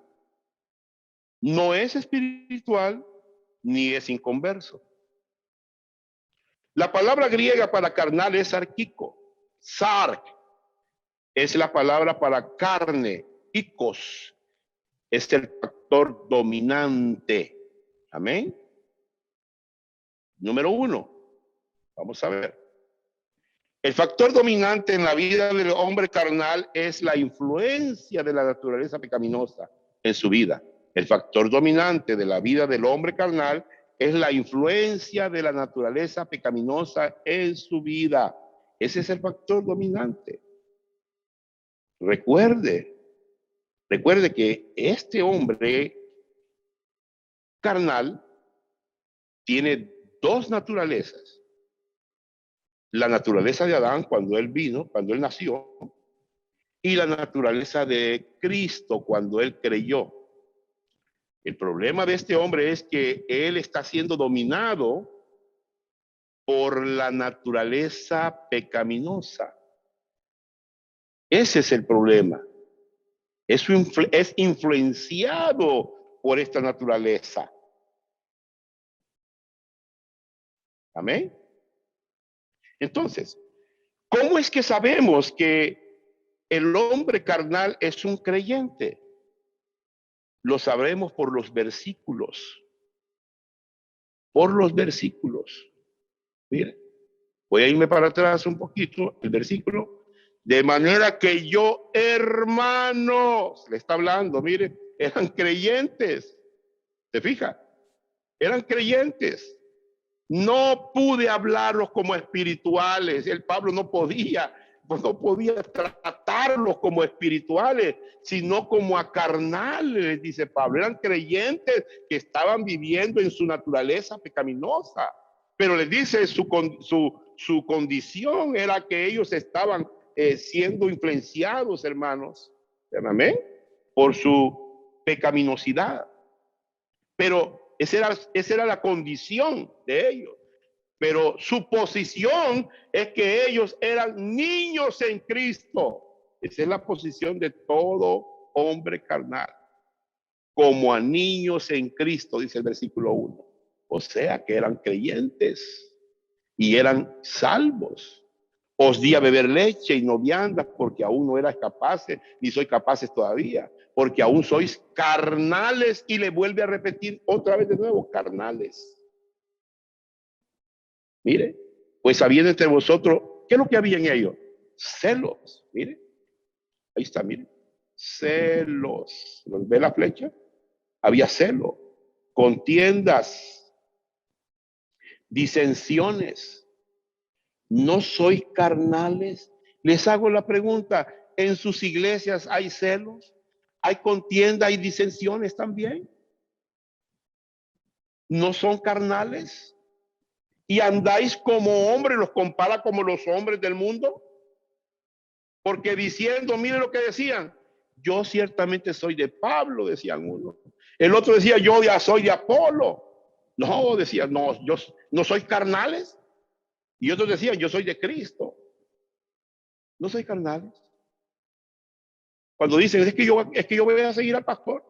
no es espiritual ni es inconverso. La palabra griega para carnal es sarquico. Sark es la palabra para carne. Ikos es el factor dominante. Amén. Número 1. Vamos a ver. El factor dominante en la vida del hombre carnal es la influencia de la naturaleza pecaminosa en su vida. El factor dominante de la vida del hombre carnal es la influencia de la naturaleza pecaminosa en su vida. Ese es el factor dominante. Recuerde que este hombre carnal tiene dos naturalezas. La naturaleza de Adán cuando él vino, cuando él nació, y la naturaleza de Cristo cuando él creyó. El problema de este hombre es que él está siendo dominado por la naturaleza pecaminosa. Ese es el problema. Es influenciado por esta naturaleza. Amén. Entonces, ¿cómo es que sabemos que el hombre carnal es un creyente? Lo sabremos por los versículos. Por los versículos. Mire, voy a irme para atrás un poquito, el versículo. De manera que yo, hermanos, le está hablando, mire, eran creyentes. ¿Se fija? Eran creyentes. No pude hablarlos como espirituales. El Pablo no podía tratarlos como espirituales, sino como a carnales, dice Pablo. Eran creyentes que estaban viviendo en su naturaleza pecaminosa. Pero les dice su condición era que ellos estaban siendo influenciados, hermanos, amén, por su pecaminosidad. Pero esa era la condición de ellos. Pero su posición es que ellos eran niños en Cristo. Esa es la posición de todo hombre carnal. Como a niños en Cristo, dice el versículo 1. O sea que eran creyentes y eran salvos. Os di a beber leche y no viandas porque aún no eras capaces, ni sois capaces todavía, porque aún sois carnales. Y le vuelve a repetir otra vez de nuevo, carnales. Mire, pues habiendo entre vosotros, ¿qué es lo que había en ellos? Celos, mire, ahí está, mire, celos. ¿Ve la flecha? Había celo, contiendas, disensiones. ¿No sois carnales? Les hago la pregunta, ¿en sus iglesias hay celos? ¿Hay contienda, hay disensiones también? ¿No son carnales? ¿Y andáis como hombres, los compara como los hombres del mundo? Porque diciendo, mire lo que decían, yo ciertamente soy de Pablo, decían uno. El otro decía, yo ya soy de Apolo. No, decía, no, yo no soy carnales. Y otros decían, yo soy de Cristo. No soy carnales. Cuando dicen, es que yo voy a seguir al pastor.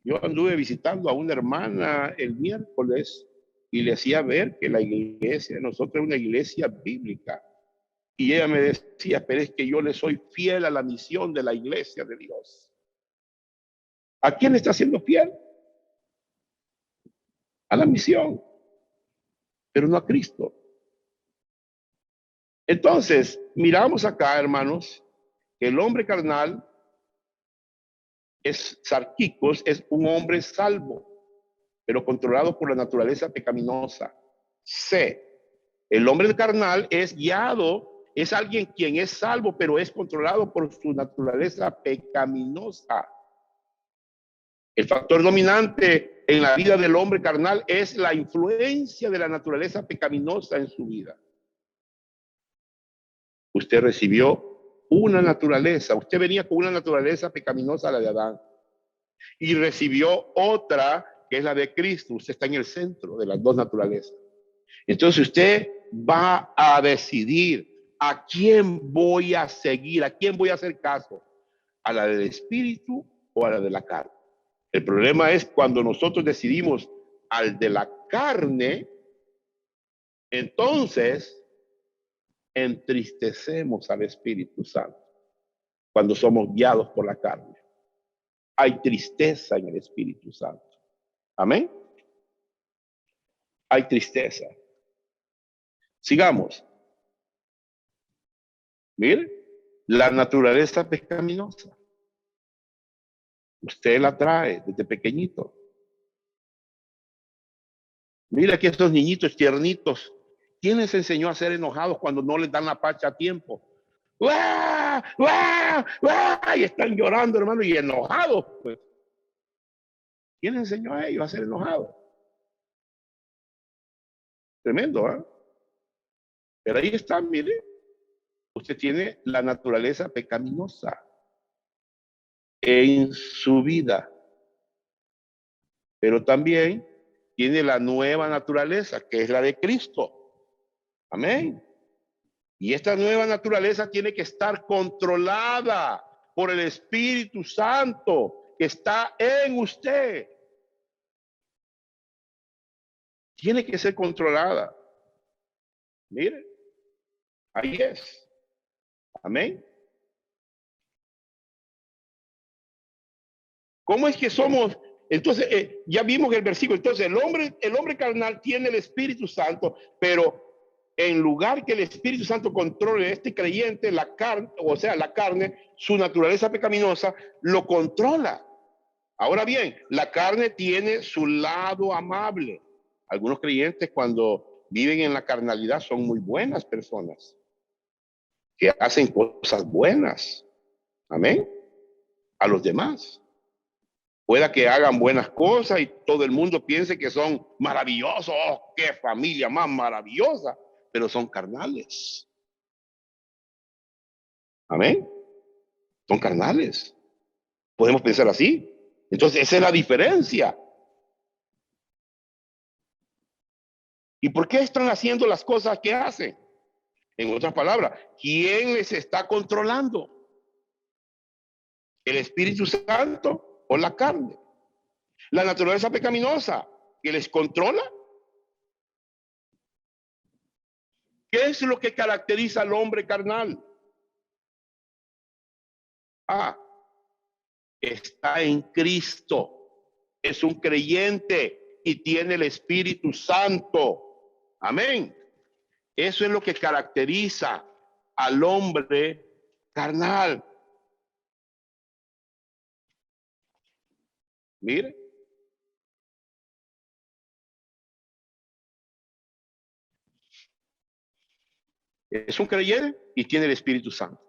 Yo anduve visitando a una hermana el miércoles y le hacía ver que la iglesia de nosotros es una iglesia bíblica. Y ella me decía, pero es que yo le soy fiel a la misión de la iglesia de Dios. ¿A quién está siendo fiel? A la misión, pero no a Cristo. Entonces, miramos acá, hermanos, que el hombre carnal es sarquicos, es un hombre salvo, pero controlado por la naturaleza pecaminosa. C. El hombre carnal es guiado, es alguien quien es salvo, pero es controlado por su naturaleza pecaminosa. El factor dominante en la vida del hombre carnal es la influencia de la naturaleza pecaminosa en su vida. Usted recibió una naturaleza, usted venía con una naturaleza pecaminosa, la de Adán, y recibió otra que es la de Cristo. Usted está en el centro de las dos naturalezas. Entonces usted va a decidir a quién voy a seguir, a quién voy a hacer caso, ¿A la del espíritu o a la de la carne? El problema es cuando nosotros decidimos al de la carne, entonces entristecemos al Espíritu Santo cuando somos guiados por la carne. Hay tristeza en el Espíritu Santo. Amén. Hay tristeza. Sigamos. Mire, la naturaleza pecaminosa. Usted la trae desde pequeñito. Mira que estos niñitos tiernitos, ¿quién les enseñó a ser enojados cuando no les dan la pacha a tiempo? ¡Guau! ¡Guau! ¡Guau! Y están llorando, hermano, y enojados, pues. ¿Quién les enseñó a ellos a ser enojados? Tremendo, ¿eh? Pero ahí está, mire. Usted tiene la naturaleza pecaminosa en su vida. Pero también tiene la nueva naturaleza, que es la de Cristo. Amén. Y esta nueva naturaleza tiene que estar controlada por el Espíritu Santo que está en usted. Tiene que ser controlada. Mire, ahí es. Amén. ¿Cómo es que somos? Entonces, ya vimos el versículo. Entonces, el hombre carnal tiene el Espíritu Santo, pero en lugar que el Espíritu Santo controle este creyente, la carne, o sea, la carne, su naturaleza pecaminosa, lo controla. Ahora bien, la carne tiene su lado amable. Algunos creyentes cuando viven en la carnalidad son muy buenas personas, que hacen cosas buenas. Amén. A los demás. Pueda que hagan buenas cosas y todo el mundo piense que son maravillosos. Oh, qué familia más maravillosa, pero son carnales. Amén. Son carnales. Podemos pensar así. Entonces, esa es la diferencia. ¿Y por qué están haciendo las cosas que hacen? En otras palabras, ¿quién les está controlando? ¿El Espíritu Santo o la carne? La naturaleza pecaminosa que les controla. ¿Qué es lo que caracteriza al hombre carnal? Está en Cristo, es un creyente y tiene el Espíritu Santo. Amén. Eso es lo que caracteriza al hombre carnal. Mire. Es un creyente y tiene el Espíritu Santo.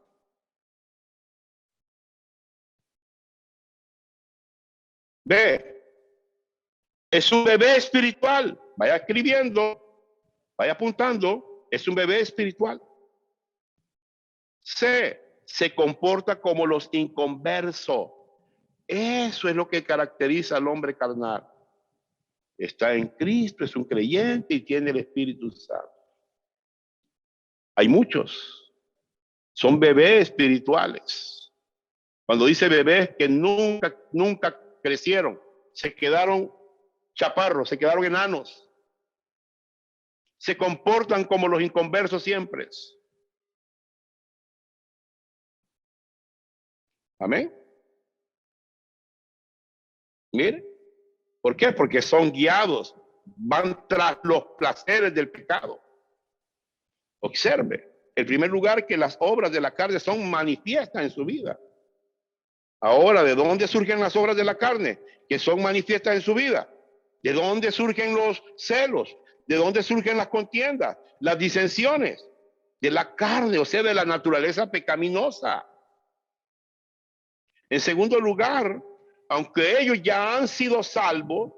B. Es un bebé espiritual. Vaya escribiendo, vaya apuntando. Es un bebé espiritual. C. Se comporta como los inconversos. Eso es lo que caracteriza al hombre carnal. Está en Cristo, es un creyente y tiene el Espíritu Santo. Hay muchos. Son bebés espirituales. Cuando dice bebés que nunca crecieron, se quedaron chaparros, se quedaron enanos. Se comportan como los inconversos siempre. Amén. Mire, ¿por qué? Porque son guiados, van tras los placeres del pecado. Observe, en primer lugar, que las obras de la carne son manifiestas en su vida. Ahora, ¿de dónde surgen las obras de la carne? Que son manifiestas en su vida. ¿De dónde surgen los celos? ¿De dónde surgen las contiendas? Las disensiones de la carne, o sea, de la naturaleza pecaminosa. En segundo lugar, aunque ellos ya han sido salvos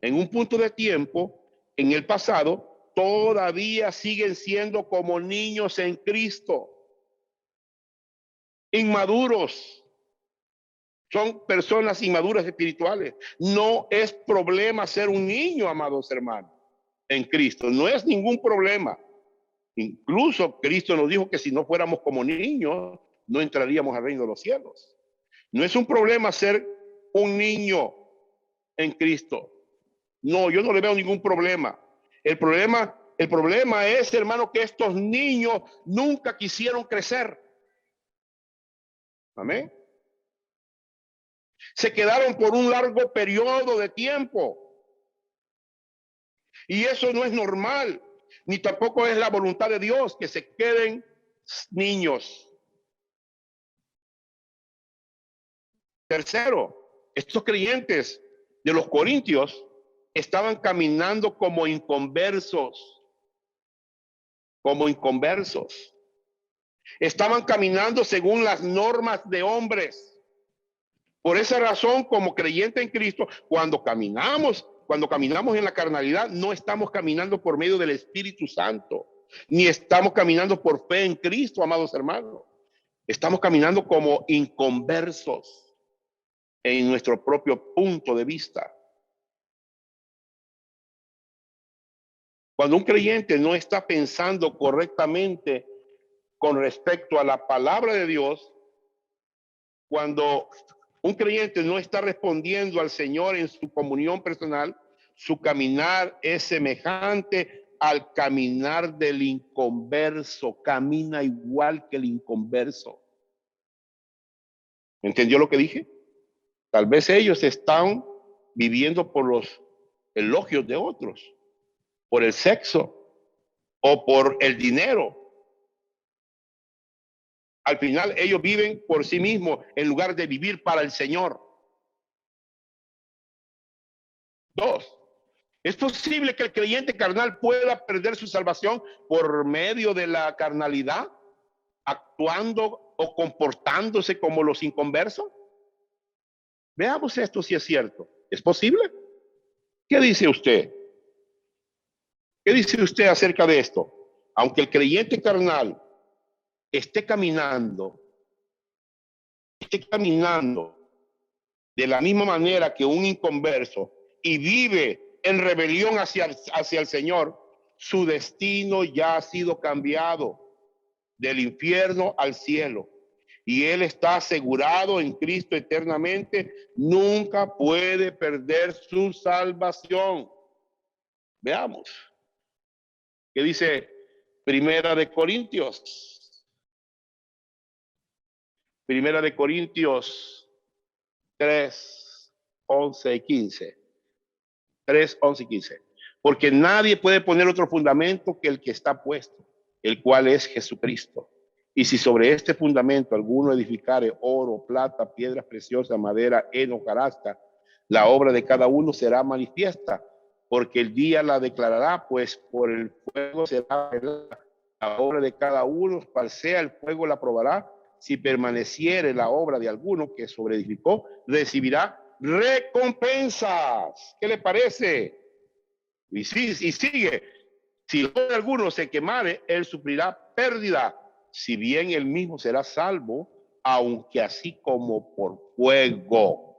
en un punto de tiempo, en el pasado, todavía siguen siendo como niños en Cristo. Inmaduros. Son personas inmaduras espirituales. No es problema ser un niño, amados hermanos, en Cristo. No es ningún problema. Incluso Cristo nos dijo que si no fuéramos como niños, no entraríamos al reino de los cielos. No es un problema ser un niño en Cristo. No, yo no le veo ningún problema. El problema es, hermano, que estos niños nunca quisieron crecer. Amén. Se quedaron por un largo periodo de tiempo. Y eso no es normal, ni tampoco es la voluntad de Dios que se queden niños. Tercero, estos creyentes de los Corintios estaban caminando como inconversos, Estaban caminando según las normas de hombres. Por esa razón, como creyente en Cristo, cuando caminamos en la carnalidad, no estamos caminando por medio del Espíritu Santo, ni estamos caminando por fe en Cristo, amados hermanos. Estamos caminando como inconversos en nuestro propio punto de vista. Cuando un creyente no está pensando correctamente con respecto a la palabra de Dios, cuando un creyente no está respondiendo al Señor en su comunión personal, su caminar es semejante al caminar del inconverso. Camina igual que el inconverso. ¿Entendió lo que dije? Tal vez ellos están viviendo por los elogios de otros, por el sexo o por el dinero. Al final ellos viven por sí mismos en lugar de vivir para el Señor. 2. ¿Es posible que el creyente carnal pueda perder su salvación por medio de la carnalidad, actuando o comportándose como los inconversos? Veamos esto si es cierto. ¿Es posible? ¿Qué dice usted? ¿Qué dice usted acerca de esto? Aunque el creyente carnal esté caminando de la misma manera que un inconverso y vive en rebelión hacia el Señor, su destino ya ha sido cambiado del infierno al cielo. Y él está asegurado en Cristo eternamente, nunca puede perder su salvación. Veamos. ¿Qué dice Primera de Corintios? Primera de Corintios 3, 11 y 15. 3, 11 y 15. Porque nadie puede poner otro fundamento que el que está puesto, el cual es Jesucristo. Y si sobre este fundamento alguno edificare oro, plata, piedras preciosas, madera, heno, hojarasca, la obra de cada uno será manifiesta, porque el día la declarará, pues por el fuego será la obra de cada uno, cual sea el fuego la probará. Si permaneciere la obra de alguno que sobreedificó, recibirá recompensas. ¿Qué le parece? Y sigue. Si de alguno se quemare, él sufrirá pérdida, si bien él mismo será salvo, aunque así como por fuego.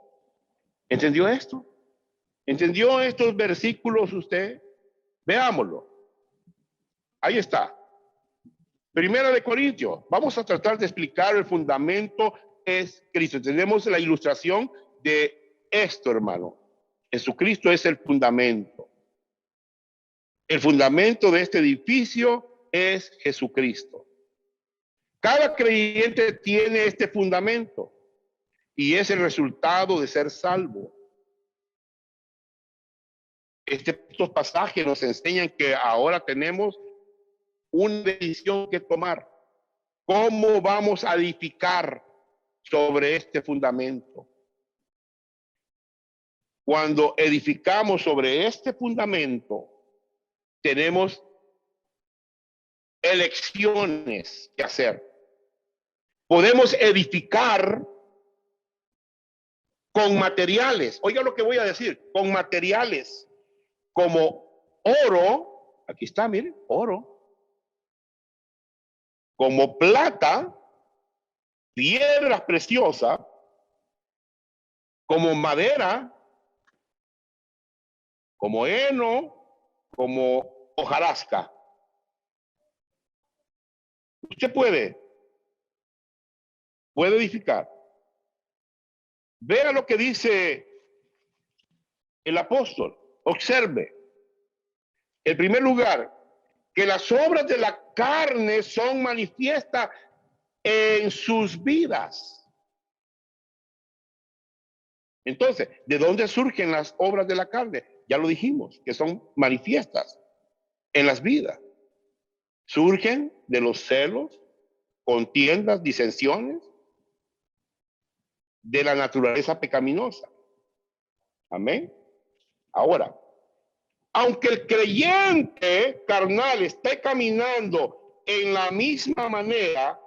¿Entendió esto? ¿Entendió estos versículos usted? Veámoslo. Ahí está. Primera de Corintios. Vamos a tratar de explicar el fundamento es Cristo. Tenemos la ilustración de esto, hermano. Jesucristo es el fundamento. El fundamento de este edificio es Jesucristo. Cada creyente tiene este fundamento y es el resultado de ser salvo. Estos pasajes nos enseñan que ahora tenemos una decisión que tomar. ¿Cómo vamos a edificar sobre este fundamento? Cuando edificamos sobre este fundamento, tenemos elecciones que hacer. Podemos edificar con materiales. Oiga lo que voy a decir, con materiales como oro, aquí está, miren, oro, como plata, piedras preciosas, como madera, como heno, como hojarasca. Usted puede edificar Vea lo que dice el apóstol. Observe. En primer lugar, que las obras de la carne son manifiestas en sus vidas. Entonces, ¿de dónde surgen las obras de la carne? Ya lo dijimos, que son manifiestas en las vidas. Surgen de los celos, contiendas, disensiones, de la naturaleza pecaminosa. Amén. Ahora, aunque el creyente carnal esté caminando en la misma manera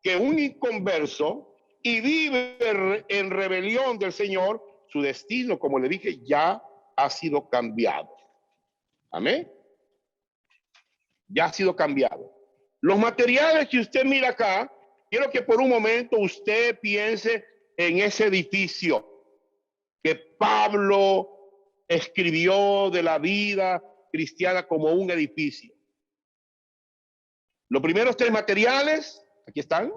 que un inconverso y vive en rebelión del Señor, su destino, como le dije, ya ha sido cambiado. Amén. Ya ha sido cambiado. Los materiales que usted mira acá, quiero que por un momento usted piense en ese edificio que Pablo escribió de la vida cristiana como un edificio. Los primeros tres materiales, aquí están,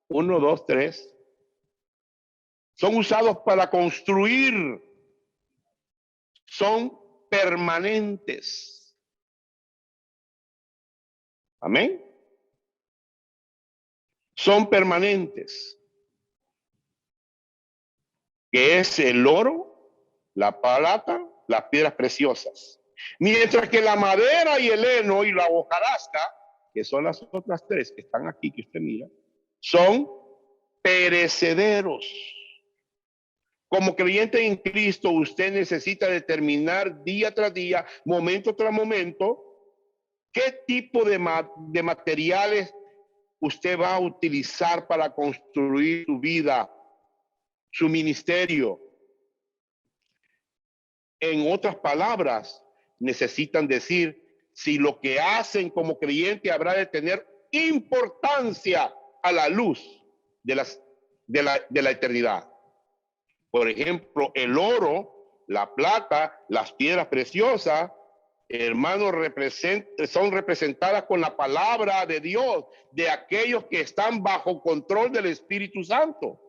1, 2, 3, son usados para construir, son permanentes. Amén. Son permanentes. Que es el oro, la plata, las piedras preciosas. Mientras que la madera y el heno y la hojarasca, que son las otras tres que están aquí, que usted mira, son perecederos. Como creyente en Cristo, usted necesita determinar día tras día, momento tras momento, qué tipo de materiales usted va a utilizar para construir su vida, su ministerio. En otras palabras, necesitan decir si lo que hacen como creyente habrá de tener importancia a la luz de la eternidad. Por ejemplo, el oro, la plata, las piedras preciosas, hermanos, son representadas con la palabra de Dios, de aquellos que están bajo control del Espíritu Santo,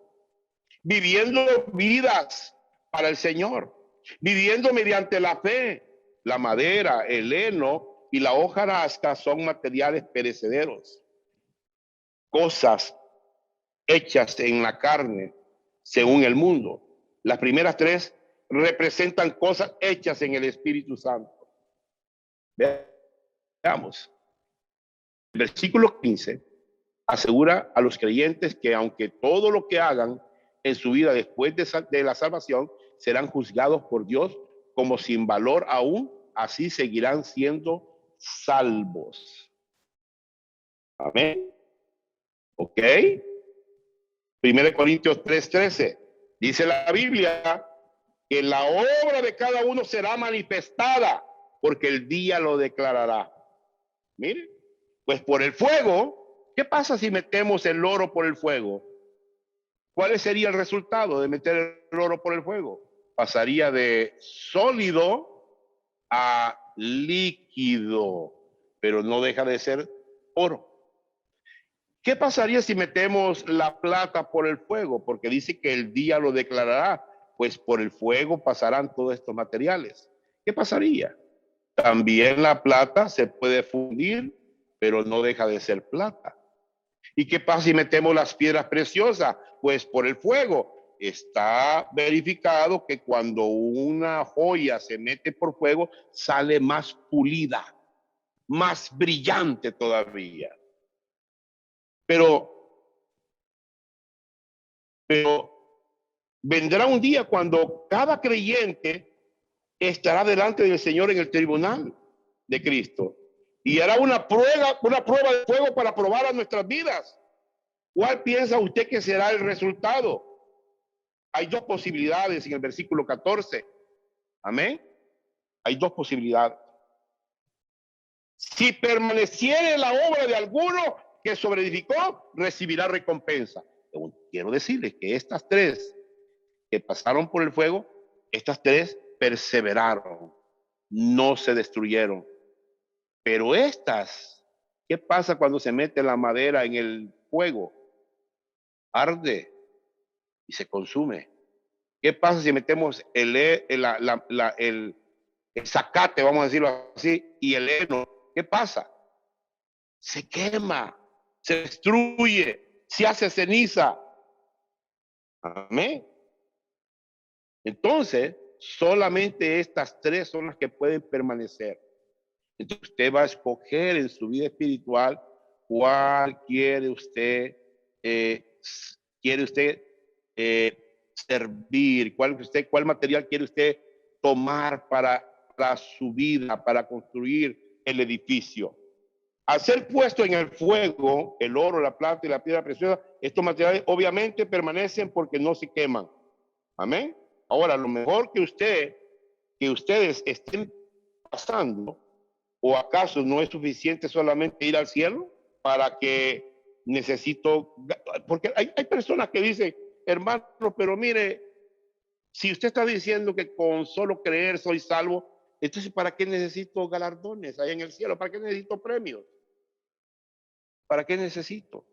viviendo vidas para el Señor, viviendo mediante la fe. La madera, el heno y la hojarasca son materiales perecederos, cosas hechas en la carne según el mundo. Las primeras tres representan cosas hechas en el Espíritu Santo. Veamos. El versículo 15 asegura a los creyentes que aunque todo lo que hagan en su vida después de la salvación serán juzgados por Dios como sin valor aún, así seguirán siendo salvos. Amén. ¿Ok? 1 Corintios 3:13 dice la Biblia que la obra de cada uno será manifestada porque el día lo declarará. Mire, pues por el fuego, ¿qué pasa si metemos el oro por el fuego? ¿Cuál sería el resultado de meter el oro por el fuego? Pasaría de sólido a líquido, pero no deja de ser oro. ¿Qué pasaría si metemos la plata por el fuego? Porque dice que el día lo declarará, pues por el fuego pasarán todos estos materiales. ¿Qué pasaría? También la plata se puede fundir, pero no deja de ser plata. ¿Y qué pasa si metemos las piedras preciosas? Pues por el fuego. Está verificado que cuando una joya se mete por fuego, sale más pulida, más brillante todavía. Pero vendrá un día cuando cada creyente estará delante del Señor en el tribunal de Cristo y hará una prueba de fuego para probar a nuestras vidas. ¿Cuál piensa usted que será el resultado? Hay dos posibilidades en el versículo 14. Amén. Hay dos posibilidades. Si permaneciere la obra de alguno que sobreedificó, recibirá recompensa. Quiero decirles que estas tres que pasaron por el fuego, estas tres perseveraron, no se destruyeron. Pero estas, ¿qué pasa cuando se mete la madera en el fuego? Arde y se consume. ¿Qué pasa si metemos el zacate, vamos a decirlo así, y el heno? ¿Qué pasa? Se quema, se destruye, se hace ceniza. Amén. Entonces, solamente estas tres son las que pueden permanecer. Entonces, usted va a escoger en su vida espiritual cuál eh, quiere usted servir, cuál material quiere usted tomar para su vida, para construir el edificio. Al ser puesto en el fuego, el oro, la plata y la piedra preciosa, estos materiales obviamente permanecen porque no se queman. Amén. Ahora, lo mejor que ustedes estén pasando, o acaso no es suficiente solamente ir al cielo para que necesito, porque hay personas que dicen, hermano, pero mire, si usted está diciendo que con solo creer soy salvo, entonces ¿para qué necesito galardones ahí en el cielo? ¿Para qué necesito premios? ¿Para qué necesito?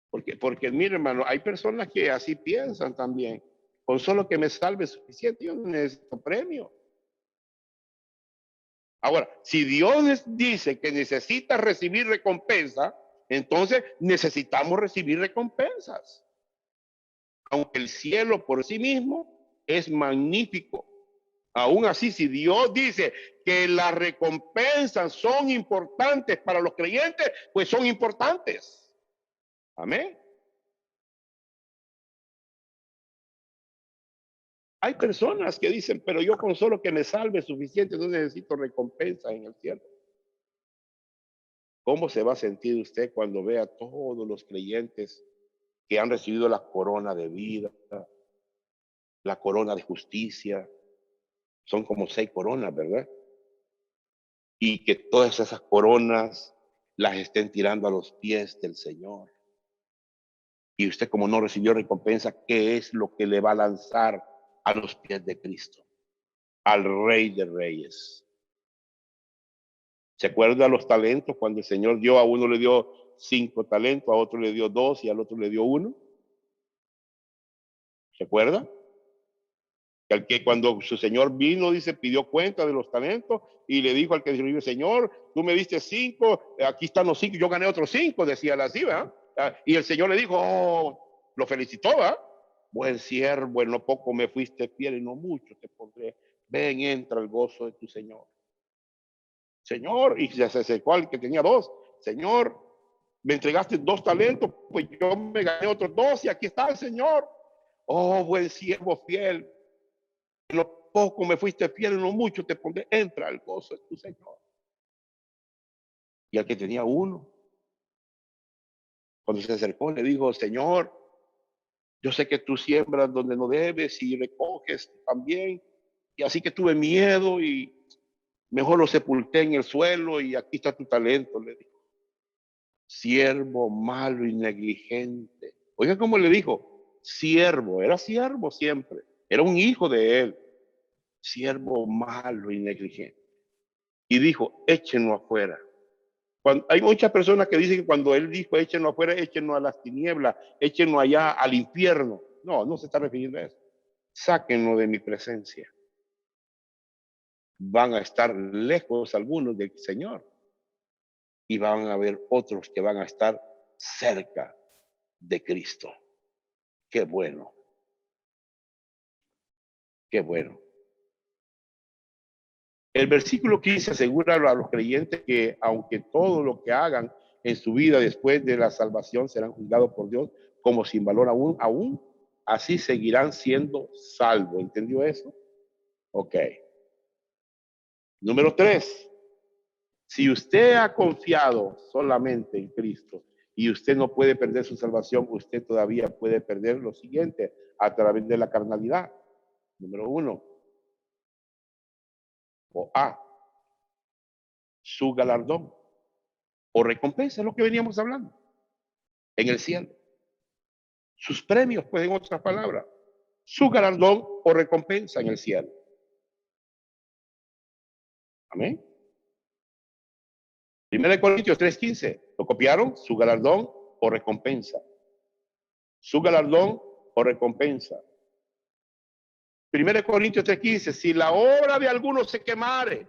Porque mire, hermano, hay personas que así piensan también. Con solo que me salve es suficiente, yo no necesito premio. Ahora, si Dios dice que necesita recibir recompensa, entonces necesitamos recibir recompensas. Aunque el cielo por sí mismo es magnífico. Aún así, si Dios dice que las recompensas son importantes para los creyentes, pues son importantes. Amén. Hay personas que dicen, pero yo con solo que me salve es suficiente, no necesito recompensa en el cielo. ¿Cómo se va a sentir usted cuando vea a todos los creyentes que han recibido la corona de vida, la corona de justicia? Son como 6 coronas, ¿verdad? Y que todas esas coronas las estén tirando a los pies del Señor. Y usted, como no recibió recompensa, ¿qué es lo que le va a lanzar a los pies de Cristo? Al Rey de Reyes. ¿Se acuerda los talentos cuando el Señor dio? A uno le dio 5 talentos, a otro le dio 2 y al otro le dio 1. ¿Se acuerda? Que cuando su Señor vino, dice, pidió cuenta de los talentos y le dijo al que dijo, Señor, tú me diste 5, aquí están los 5, yo gané otros 5, decía la así, ¿verdad? Y el Señor le dijo, oh, lo felicitó, ¿verdad? Buen siervo, en lo poco me fuiste fiel y no mucho te pondré. Ven, entra el gozo de tu Señor. Señor, y se acercó al que tenía 2. Señor, me entregaste 2 talentos, pues yo me gané otros 2 y aquí está el Señor. Oh, buen siervo fiel. En lo poco me fuiste fiel, en lo mucho te pondré. Entra al gozo de tu Señor. Y al que tenía 1, cuando se acercó, le dijo, Señor, yo sé que tú siembras donde no debes y recoges también. Y así que tuve miedo y mejor lo sepulté en el suelo y aquí está tu talento, le dijo. Siervo malo y negligente. Oiga, ¿cómo le dijo? Siervo, era siervo siempre. Era un hijo de él. Siervo malo y negligente. Y dijo, échenlo afuera. Hay muchas personas que dicen que cuando él dijo échenlo afuera, échenlo a las tinieblas, échenlo allá al infierno. No, no se está refiriendo a eso. Sáquenlo de mi presencia. Van a estar lejos algunos del Señor y van a haber otros que van a estar cerca de Cristo. Qué bueno. Qué bueno. El versículo 15 asegura a los creyentes que aunque todo lo que hagan en su vida después de la salvación serán juzgados por Dios como sin valor aún así seguirán siendo salvos. ¿Entendió eso? Ok. Número 3. Si usted ha confiado solamente en Cristo y usted no puede perder su salvación, usted todavía puede perder lo siguiente a través de la carnalidad. Número 1. O A. Su galardón o recompensa, es lo que veníamos hablando, en el cielo. Sus premios, pues en otras palabras, su galardón o recompensa en el cielo. Amén. 1 Corintios 3:15, ¿lo copiaron? Su galardón o recompensa. Su galardón o recompensa. 1 Corintios 3:15, si la obra de alguno se quemare,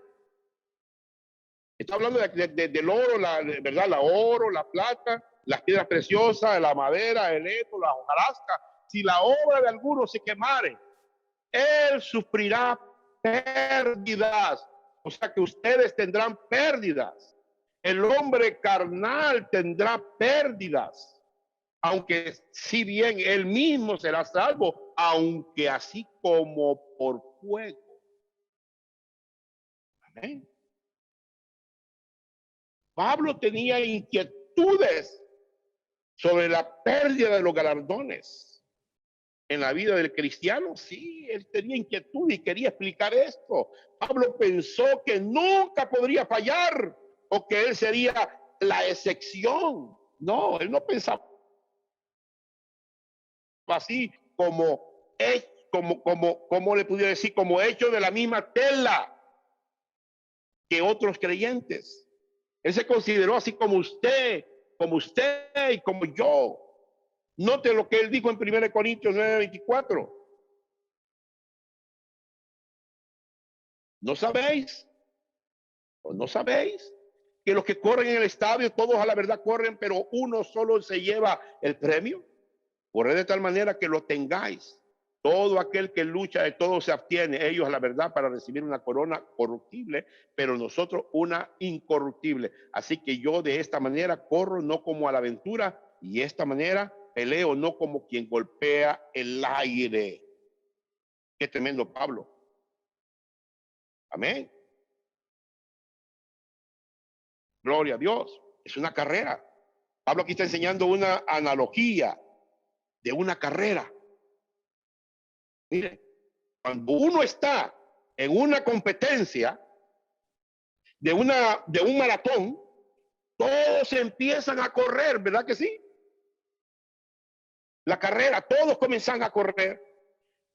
está hablando del oro, ¿verdad? La oro, la plata, las piedras preciosas, la madera, el heno, la hojarasca. Si la obra de alguno se quemare, él sufrirá pérdidas. O sea que ustedes tendrán pérdidas. El hombre carnal tendrá pérdidas. Aunque si bien él mismo será salvo, aunque así como por fuego. Amén. Pablo tenía inquietudes sobre la pérdida de los galardones en la vida del cristiano. Sí, él tenía inquietud y quería explicar esto. Pablo pensó que nunca podría fallar o que él sería la excepción. No, él no pensaba así como le pudiera decir, como hecho de la misma tela que otros creyentes. Él se consideró así como usted y como yo. Note lo que él dijo en 1 Corintios 9:24. ¿No sabéis? ¿O no sabéis que los que corren en el estadio, todos a la verdad corren, pero uno solo se lleva el premio? Corred de tal manera que lo tengáis. Todo aquel que lucha de todo se abstiene, ellos a la verdad para recibir una corona corruptible, pero nosotros una incorruptible. Así que yo de esta manera corro no como a la aventura, y de esta manera peleo no como quien golpea el aire. Qué tremendo Pablo. Amén. Gloria a Dios. Es una carrera. Pablo aquí está enseñando una analogía de una carrera. Mire, cuando uno está en una competencia de un maratón, todos empiezan a correr, ¿verdad que sí? La carrera, todos comienzan a correr,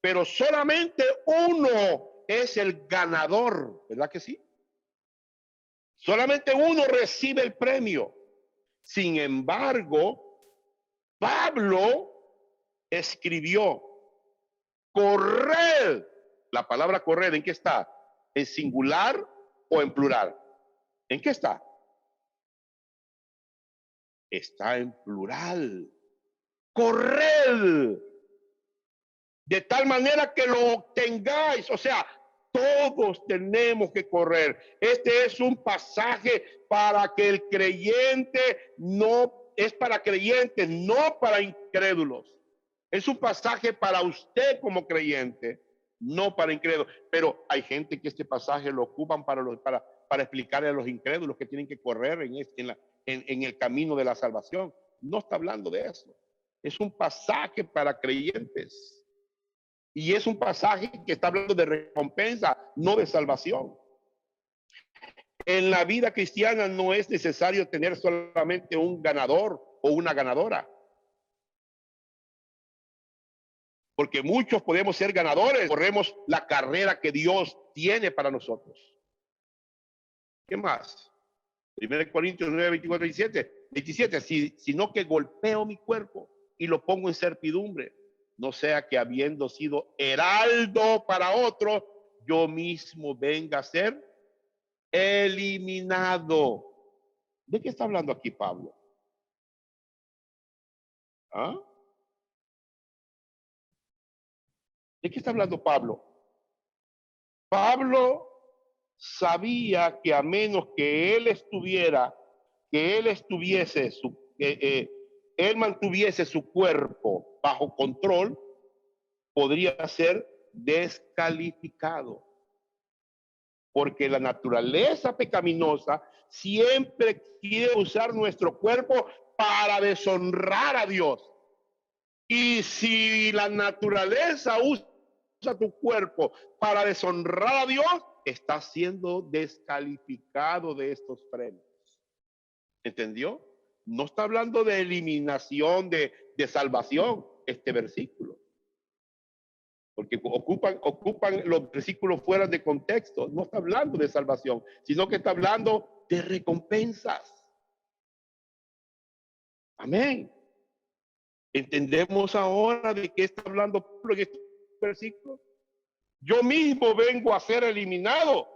pero solamente uno es el ganador, ¿verdad que sí? Solamente uno recibe el premio. Sin embargo, Pablo escribió, correr. La palabra correr, ¿en qué está? ¿En singular o en plural? ¿En qué está? Está en plural. Corred de tal manera que lo obtengáis. O sea, todos tenemos que correr. Este es un pasaje para que el creyente no es para creyentes, no para incrédulos. Es un pasaje para usted como creyente, no para incrédulos. Pero hay gente que este pasaje lo ocupan para explicarle a los incrédulos que tienen que correr en el camino de la salvación. No está hablando de eso. Es un pasaje para creyentes. Y es un pasaje que está hablando de recompensa, no de salvación. En la vida cristiana no es necesario tener solamente un ganador o una ganadora. Porque muchos podemos ser ganadores, corremos la carrera que Dios tiene para nosotros. ¿Qué más? 1 Corintios 9, 24 y 27. Sino que golpeo mi cuerpo y lo pongo en servidumbre, no sea que habiendo sido heraldo para otros, yo mismo venga a ser eliminado. ¿De qué está hablando aquí Pablo? ¿Ah? ¿De qué está hablando Pablo? Pablo sabía que a menos que él mantuviese su cuerpo bajo control, podría ser descalificado. Porque la naturaleza pecaminosa siempre quiere usar nuestro cuerpo para deshonrar a Dios. Y si la naturaleza usa tu cuerpo para deshonrar a Dios, está siendo descalificado de estos premios. ¿Entendió? No está hablando de eliminación, de salvación, este versículo. Porque ocupan los versículos fuera de contexto. No está hablando de salvación, sino que está hablando de recompensas. Amén. ¿Entendemos ahora de qué está hablando Pablo en este versículo? yo mismo vengo a ser eliminado.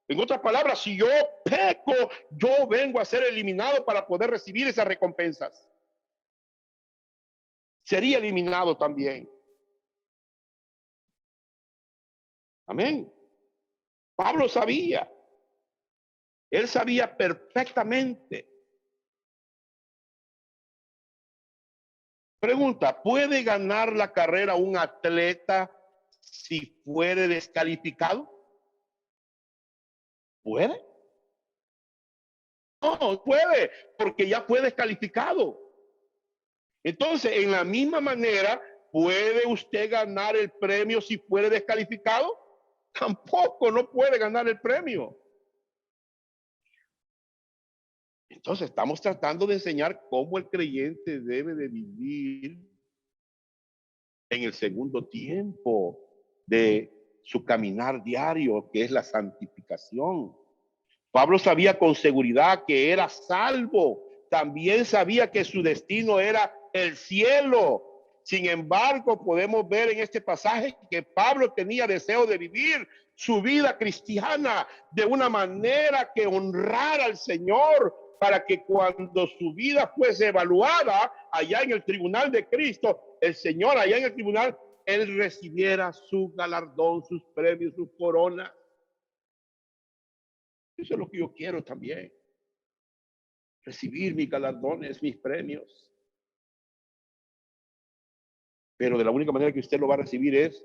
En otras palabras, si yo peco, yo vengo a ser eliminado para poder recibir esas recompensas. Sería eliminado también. Amén. Pablo sabía. Él sabía perfectamente. Pregunta, ¿puede ganar la carrera un atleta si fuere descalificado? ¿Puede? No, puede, porque ya fue descalificado. Entonces, en la misma manera, ¿puede usted ganar el premio si fuere descalificado? Tampoco, no puede ganar el premio. Entonces, estamos tratando de enseñar cómo el creyente debe de vivir en el segundo tiempo de su caminar diario, que es la santificación. Pablo sabía con seguridad que era salvo. También sabía que su destino era el cielo. Sin embargo, podemos ver en este pasaje que Pablo tenía deseo de vivir su vida cristiana de una manera que honrara al Señor, para que cuando su vida fuese evaluada allá en el tribunal de Cristo, el Señor allá en el tribunal, él recibiera su galardón, sus premios, sus coronas. Eso es lo que yo quiero también. Recibir mis galardones, mis premios. Pero de la única manera que usted lo va a recibir es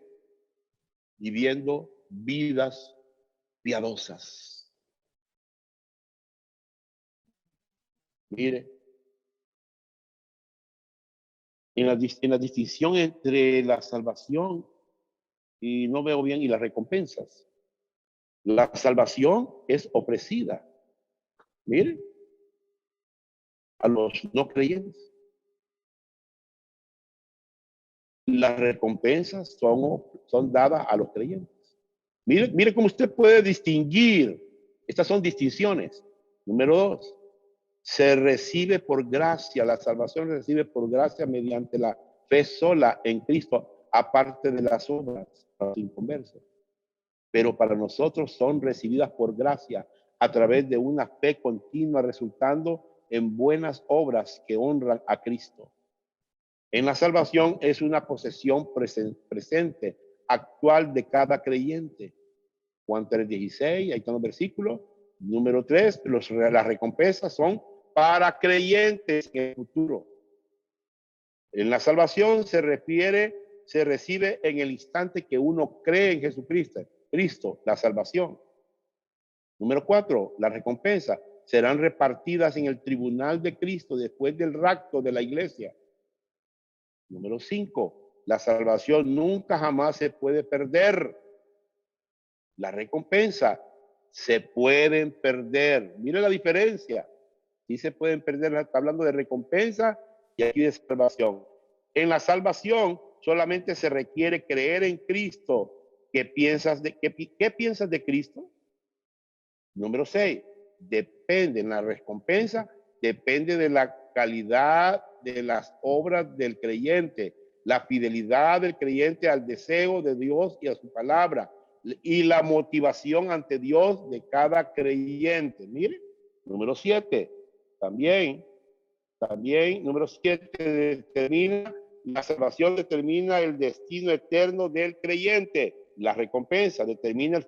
viviendo vidas piadosas. Mire, en la distinción entre la salvación y no veo bien y las recompensas. La salvación es ofrecida. Mire, a los no creyentes. Las recompensas son dadas a los creyentes. Mire cómo usted puede distinguir. Estas son distinciones. Número 2, se recibe por gracia. La salvación se recibe por gracia mediante la fe sola en Cristo, aparte de las obras para los inconversos. Pero para nosotros son recibidas por gracia a través de una fe continua, resultando en buenas obras que honran a Cristo. En la salvación es una posesión presente, actual de cada creyente. Juan 3:16, ahí están los versículos. Número 3, las recompensas son para creyentes en el futuro. En la salvación se recibe en el instante que uno cree en Cristo, la salvación. Número 4, las recompensas serán repartidas en el tribunal de Cristo después del rapto de la iglesia. Número 5, la salvación nunca jamás se puede perder. La recompensa se pueden perder. Mire la diferencia. Sí se pueden perder, está hablando de recompensa y aquí de salvación. En la salvación solamente se requiere creer en Cristo. ¿Qué piensas de Cristo? Número 6, depende, en la recompensa depende de la calidad de las obras del creyente, la fidelidad del creyente al deseo de Dios y a su palabra, y la motivación ante Dios de cada creyente. Mire, número 7, también, número 7, la salvación determina el destino eterno del creyente. La recompensa determina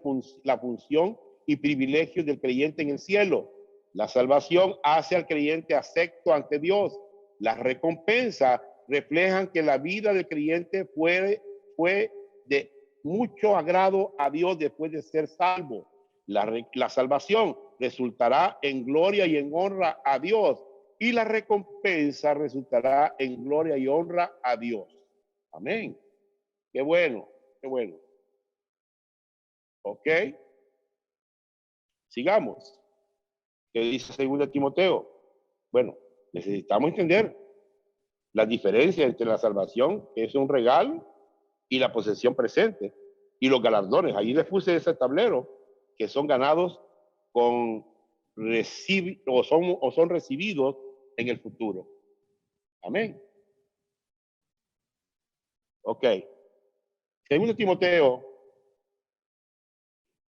la función y privilegios del creyente en el cielo. La salvación hace al creyente acepto ante Dios. Las recompensas reflejan que la vida del creyente fue de mucho agrado a Dios después de ser salvo. La salvación resultará en gloria y en honra a Dios, y la recompensa resultará en gloria y honra a Dios. Amén. Qué bueno, qué bueno. Ok. Sigamos. ¿Qué dice 2 Timoteo? Bueno, necesitamos entender la diferencia entre la salvación, que es un regalo, y la posesión presente, y los galardones. Ahí les puse ese tablero, que son ganados con o son recibidos en el futuro. Amén. Ok. 2 Timoteo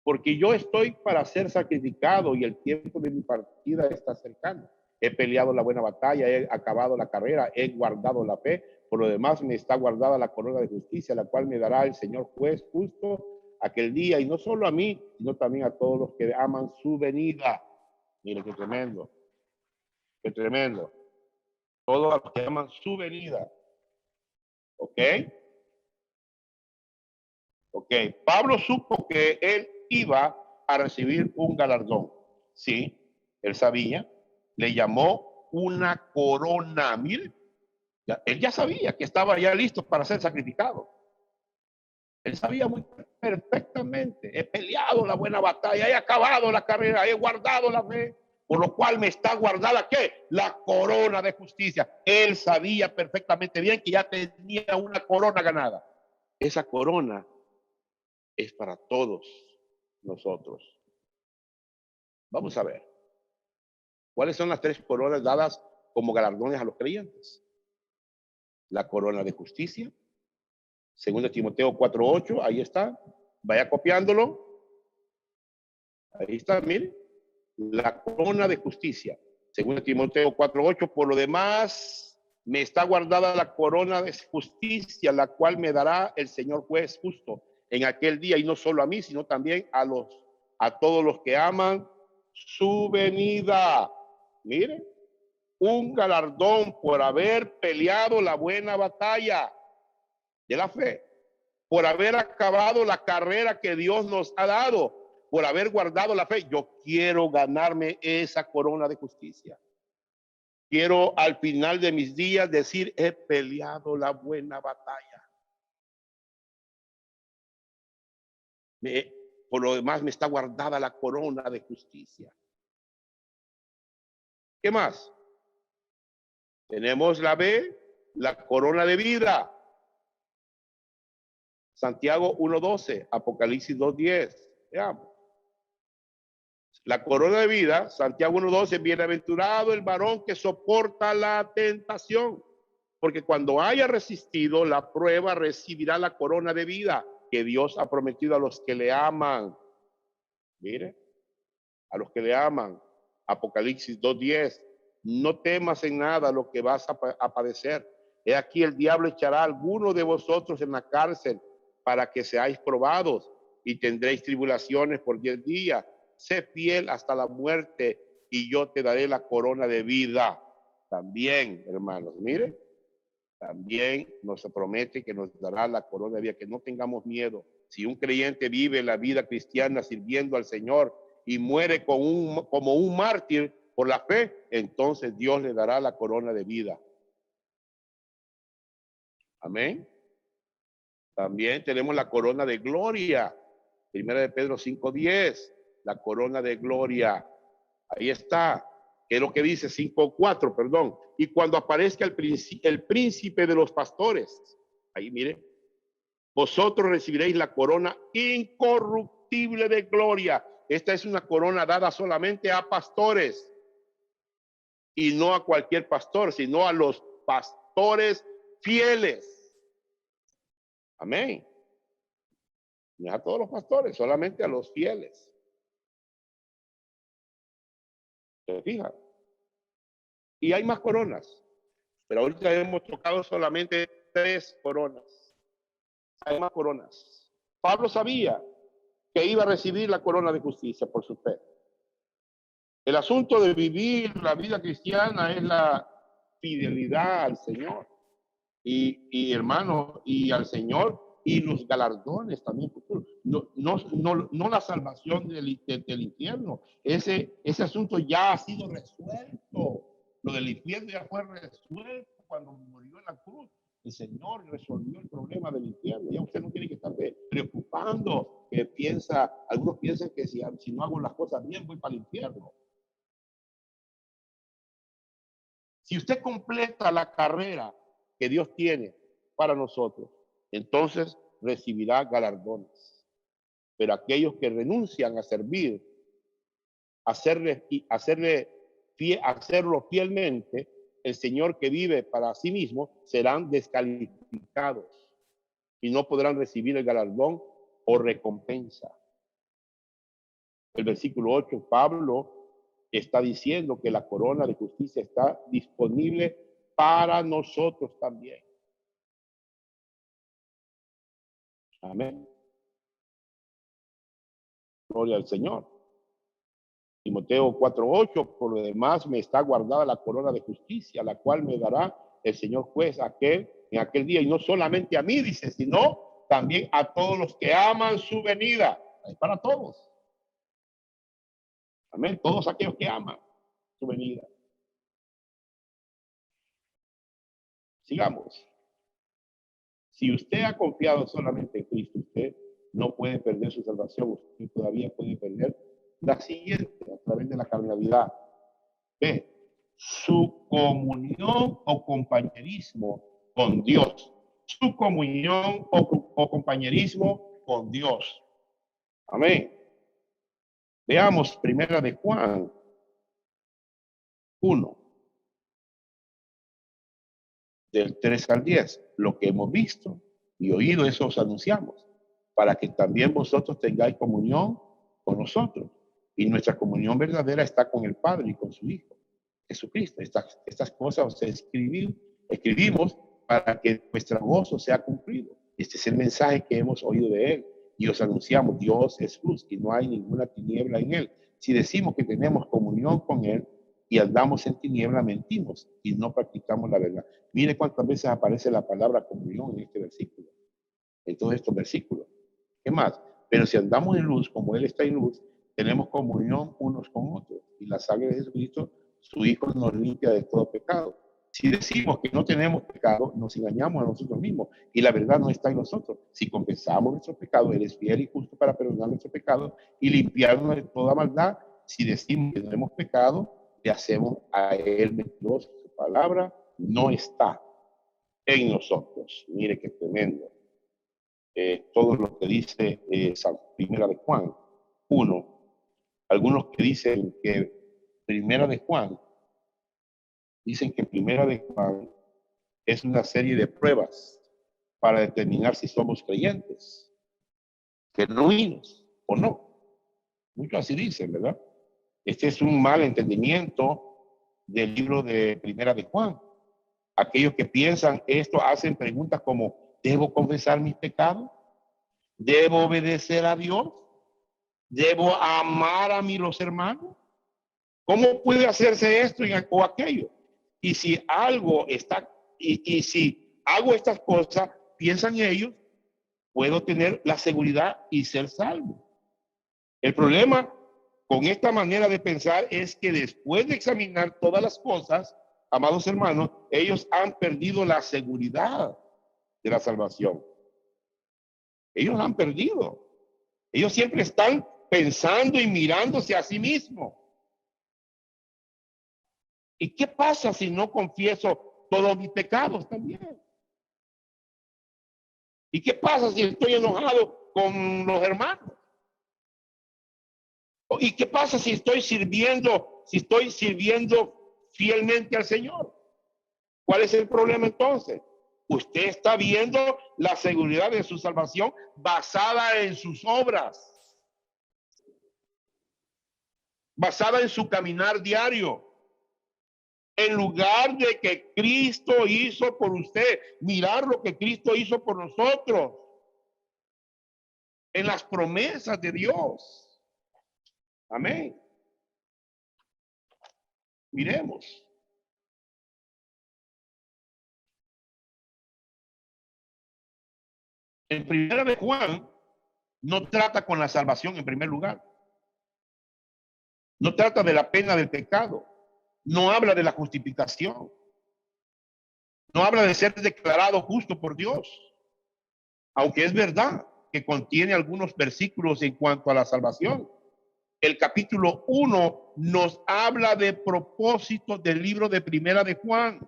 porque yo estoy para ser sacrificado y el tiempo de mi partida está cercano. He peleado la buena batalla, he acabado la carrera, he guardado la fe. Por lo demás me está guardada la corona de justicia, la cual me dará el Señor juez justo aquel día, y no solo a mí, sino también a todos los que aman su venida. Mire qué tremendo, qué tremendo. Todos los que aman su venida. ¿Ok? Ok. Pablo supo que él iba a recibir un galardón. Sí, él sabía. Le llamó una corona. Mire, él ya sabía que estaba ya listo para ser sacrificado. Él sabía muy perfectamente. He peleado la buena batalla, he acabado la carrera, he guardado la fe, por lo cual me está guardada, ¿qué? La corona de justicia. Él sabía perfectamente bien que ya tenía una corona ganada. Esa corona es para todos nosotros. Vamos a ver. ¿Cuáles son las 3 coronas dadas como galardones a los creyentes? La corona de justicia. 2 Timoteo 4:8, ahí está. Vaya copiándolo. Ahí está, mire. La corona de justicia. 2 Timoteo 4:8, por lo demás, me está guardada la corona de justicia, la cual me dará el Señor juez justo en aquel día, y no solo a mí, sino también a todos los que aman su venida. Mire, un galardón por haber peleado la buena batalla de la fe, por haber acabado la carrera que Dios nos ha dado, por haber guardado la fe. Yo quiero ganarme esa corona de justicia. Quiero al final de mis días decir, he peleado la buena batalla. Por lo demás me está guardada la corona de justicia. ¿Qué más? Tenemos la B, la corona de vida. Santiago 1:12, Apocalipsis 2:10. Veamos. La corona de vida, Santiago 1:12, bienaventurado el varón que soporta la tentación, porque cuando haya resistido la prueba recibirá la corona de vida que Dios ha prometido a los que le aman. Mire, a los que le aman. Apocalipsis 2:10, no temas en nada lo que vas a padecer. He aquí el diablo echará a alguno de vosotros en la cárcel para que seáis probados y tendréis tribulaciones por 10 días. Sé fiel hasta la muerte y yo te daré la corona de vida. También, hermanos, mire, también nos promete que nos dará la corona de vida, que no tengamos miedo. Si un creyente vive la vida cristiana sirviendo al Señor y muere como un mártir por la fe, entonces Dios le dará la corona de vida. Amén. También tenemos la corona de gloria. 1 Pedro 5:10, la corona de gloria. Ahí está. ¿Qué es lo que dice? 5:4, perdón. Y cuando aparezca el príncipe de los pastores, ahí mire, vosotros recibiréis la corona incorruptible de gloria. Esta es una corona dada solamente a pastores y no a cualquier pastor, sino a los pastores fieles. Amén. No a todos los pastores, solamente a los fieles. ¿Se fijan? Y hay más coronas, pero ahorita hemos tocado solamente 3 coronas. Hay más coronas. Pablo sabía que iba a recibir la corona de justicia por su fe. El asunto de vivir la vida cristiana es la fidelidad al Señor. Y hermano, y al Señor, y los galardones también futuros. No la salvación del infierno. Ese asunto ya ha sido resuelto. Lo del infierno ya fue resuelto cuando murió en la cruz. El Señor resolvió el problema del infierno. Ya usted no tiene que estar preocupando, algunos piensan que si no hago las cosas bien, voy para el infierno. Si usted completa la carrera que Dios tiene para nosotros, entonces recibirá galardones. Pero aquellos que renuncian a servir, hacerlo fielmente, el Señor que vive para sí mismo, serán descalificados y no podrán recibir el galardón o recompensa. El versículo 8, Pablo está diciendo que la corona de justicia está disponible para nosotros también. Amén. Gloria al Señor. Timoteo 4:8, por lo demás me está guardada la corona de justicia, la cual me dará el Señor juez en aquel día, y no solamente a mí, dice, sino también a todos los que aman su venida. Es para todos. Amén. Todos aquellos que aman su venida. Sigamos. Si usted ha confiado solamente en Cristo, usted no puede perder su salvación. Usted todavía puede perder la siguiente a través de la carnalidad. B, su comunión o compañerismo con Dios. Su comunión o compañerismo con Dios. Amén. Veamos primera de Juan 1, del 3 al 10. Lo que hemos visto y oído, eso os anunciamos, para que también vosotros tengáis comunión con nosotros. Y nuestra comunión verdadera está con el Padre y con su Hijo, Jesucristo. Estas cosas os escribimos para que vuestro gozo sea cumplido. Este es el mensaje que hemos oído de Él y os anunciamos. Dios es luz y no hay ninguna tiniebla en Él. Si decimos que tenemos comunión con Él y andamos en tiniebla, mentimos y no practicamos la verdad. Mire cuántas veces aparece la palabra comunión en este versículo, en todos estos versículos. ¿Qué más? Pero si andamos en luz, como Él está en luz, tenemos comunión unos con otros. Y la sangre de Jesucristo, su Hijo, nos limpia de todo pecado. Si decimos que no tenemos pecado, nos engañamos a nosotros mismos y la verdad no está en nosotros. Si confesamos nuestro pecado, Él es fiel y justo para perdonar nuestro pecado y limpiarnos de toda maldad. Si decimos que no hemos pecado, le hacemos a Él mentiroso. Su palabra no está en nosotros. Mire qué tremendo. Todo lo que dice Primera de Juan 1. Algunos que dicen que Primera de Juan, dicen que Primera de Juan es una serie de pruebas para determinar si somos creyentes, genuinos o no. Muchos así dicen, ¿verdad? Este es un mal entendimiento del libro de Primera de Juan. Aquellos que piensan esto hacen preguntas como, ¿debo confesar mis pecados? ¿Debo obedecer a Dios? ¿Debo amar a los hermanos? ¿Cómo puede hacerse esto o aquello? Y si algo está, y si hago estas cosas, piensan ellos, puedo tener la seguridad y ser salvo. El problema con esta manera de pensar es que después de examinar todas las cosas, amados hermanos, ellos han perdido la seguridad de la salvación. Ellos han perdido. Ellos siempre están pensando y mirándose a sí mismos. ¿Y qué pasa si no confieso todos mis pecados también? ¿Y qué pasa si estoy enojado con los hermanos? ¿Y qué pasa si estoy sirviendo fielmente al Señor? ¿Cuál es el problema entonces? Usted está viendo la seguridad de su salvación basada en sus obras, basada en su caminar diario. En lugar de que Cristo hizo por usted, mirar lo que Cristo hizo por nosotros, en las promesas de Dios. Amén. Miremos. En Primera de Juan no trata con la salvación en primer lugar. No trata de la pena del pecado. No habla de la justificación. No habla de ser declarado justo por Dios. Aunque es verdad que contiene algunos versículos en cuanto a la salvación. El capítulo 1 nos habla de propósito del libro de Primera de Juan.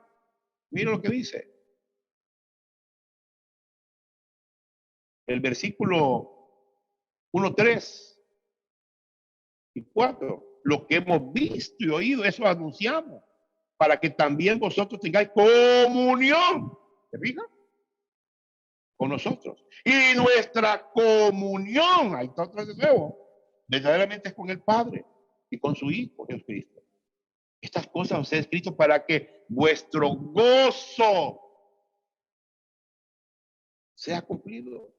Mira lo que dice. El versículo 1, 3 y 4. Lo que hemos visto y oído, eso anunciamos, para que también vosotros tengáis comunión. ¿Se fijan? Con nosotros. Y nuestra comunión, ahí está otra vez de nuevo, verdaderamente es con el Padre y con su Hijo Jesucristo. Estas cosas os he escrito para que vuestro gozo sea cumplido.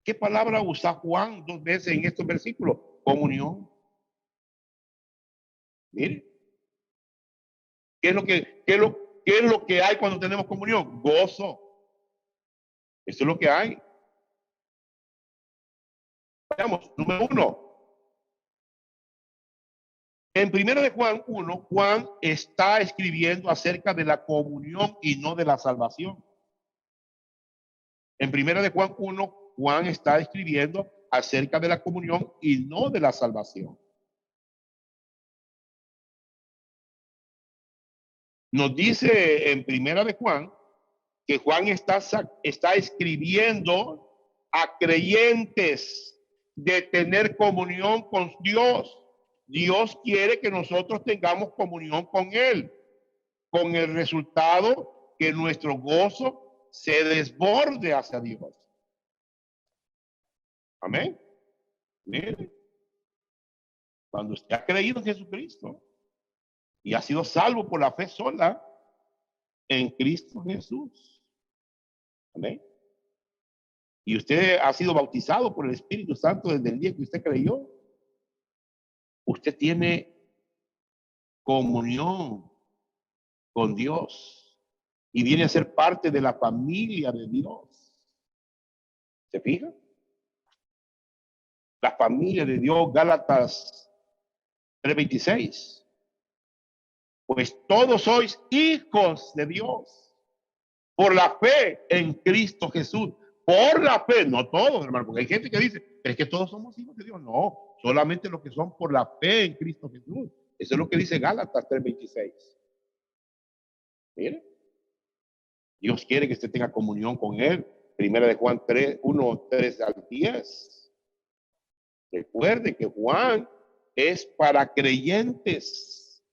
¿Qué palabra usa Juan 2 veces en estos versículos? Comunión. Mire, ¿qué es lo que hay cuando tenemos comunión? Gozo. Eso es lo que hay. Veamos, número 1. En 1 de Juan 1, Juan está escribiendo acerca de la comunión y no de la salvación. En 1 de Juan 1, Juan está escribiendo acerca de la comunión y no de la salvación. Nos dice en 1 de Juan que Juan está escribiendo a creyentes de tener comunión con Dios. Dios quiere que nosotros tengamos comunión con Él, con el resultado que nuestro gozo se desborde hacia Dios. Amén. Mire, cuando usted ha creído en Jesucristo y ha sido salvo por la fe sola en Cristo Jesús. Amén. Y usted ha sido bautizado por el Espíritu Santo desde el día que usted creyó. Usted tiene comunión con Dios y viene a ser parte de la familia de Dios. ¿Se fija? La familia de Dios, Gálatas 3:26. Pues todos sois hijos de Dios por la fe en Cristo Jesús. Por la fe, no todos, hermano, porque hay gente que dice, es que todos somos hijos de Dios. No, solamente los que son por la fe en Cristo Jesús. Eso es lo que dice Gálatas 3:26. Mire, Dios quiere que usted tenga comunión con Él. 1 de Juan 3, 1, 3 al 10. Recuerde que Juan es para creyentes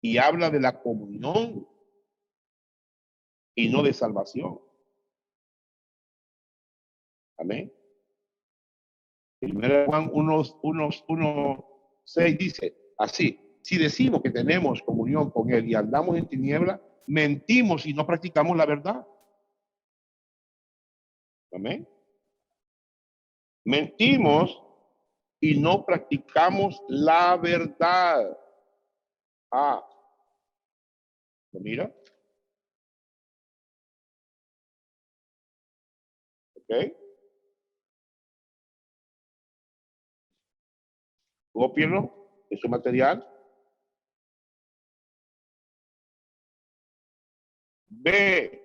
y habla de la comunión y no de salvación. Amén. 1 Juan 1:6 dice así: si decimos que tenemos comunión con Él y andamos en tiniebla, mentimos y no practicamos la verdad. Amén. Mentimos y no practicamos la verdad. ¿Lo mira? ¿Ok? Cópienlo en su material. B.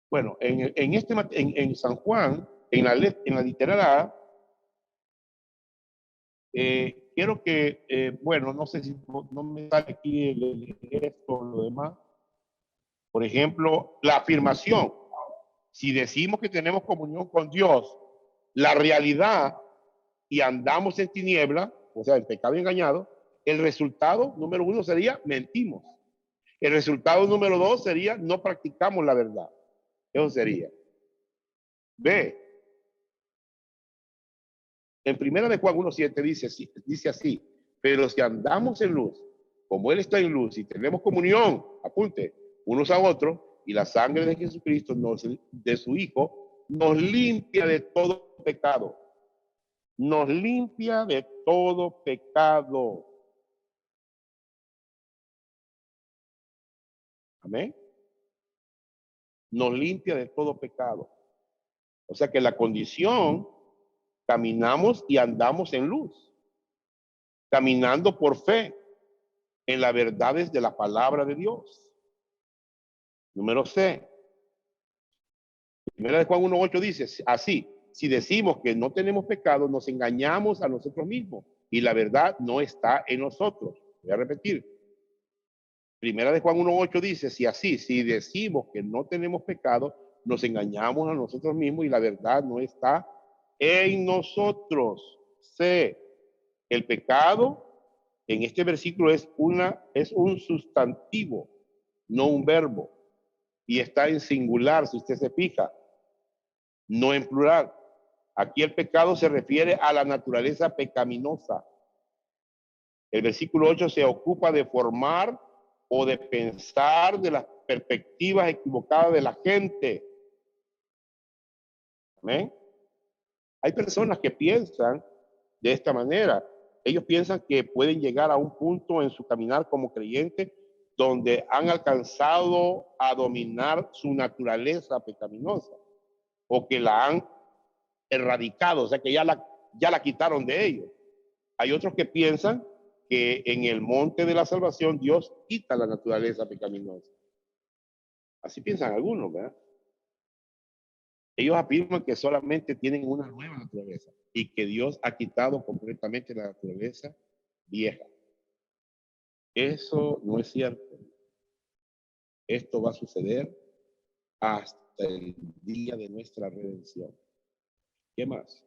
Bueno, en San Juan, en la literal A, quiero que, bueno, no sé si no me sale aquí esto o lo demás. Por ejemplo, la afirmación. Si decimos que tenemos comunión con Dios, la realidad, y andamos en tiniebla, o sea, el pecado engañado, el resultado número 1 sería mentimos. El resultado número 2 sería no practicamos la verdad. Eso sería. B. En 1 de Juan 1:7 dice así: pero si andamos en luz, como Él está en luz, y tenemos comunión, apunte, unos a otros, y la sangre de Jesucristo, de su Hijo, nos limpia de todo pecado. Nos limpia de todo pecado. Amén. Nos limpia de todo pecado. O sea que la condición, caminamos y andamos en luz, caminando por fe en las verdades de la palabra de Dios. Número C. 1 de Juan 1:8 dice así: si decimos que no tenemos pecado, nos engañamos a nosotros mismos y la verdad no está en nosotros. Voy a repetir. 1 de Juan 1:8 dice, si decimos que no tenemos pecado, nos engañamos a nosotros mismos y la verdad no está en nosotros. C. El pecado en este versículo es un sustantivo, no un verbo, y está en singular, si usted se fija. no en plural. Aquí el pecado se refiere a la naturaleza pecaminosa. El versículo 8 se ocupa de formar o de pensar de las perspectivas equivocadas de la gente. ¿Amén? Hay personas que piensan de esta manera. Ellos piensan que pueden llegar a un punto en su caminar como creyente donde han alcanzado a dominar su naturaleza pecaminosa o que la han erradicado, o sea que ya la quitaron de ellos. Hay otros que piensan que en el monte de la salvación Dios quita la naturaleza pecaminosa. Así piensan algunos, ¿verdad? Ellos afirman que solamente tienen una nueva naturaleza y que Dios ha quitado completamente la naturaleza vieja. Eso no es cierto. Esto va a suceder hasta el día de nuestra redención. ¿Qué más?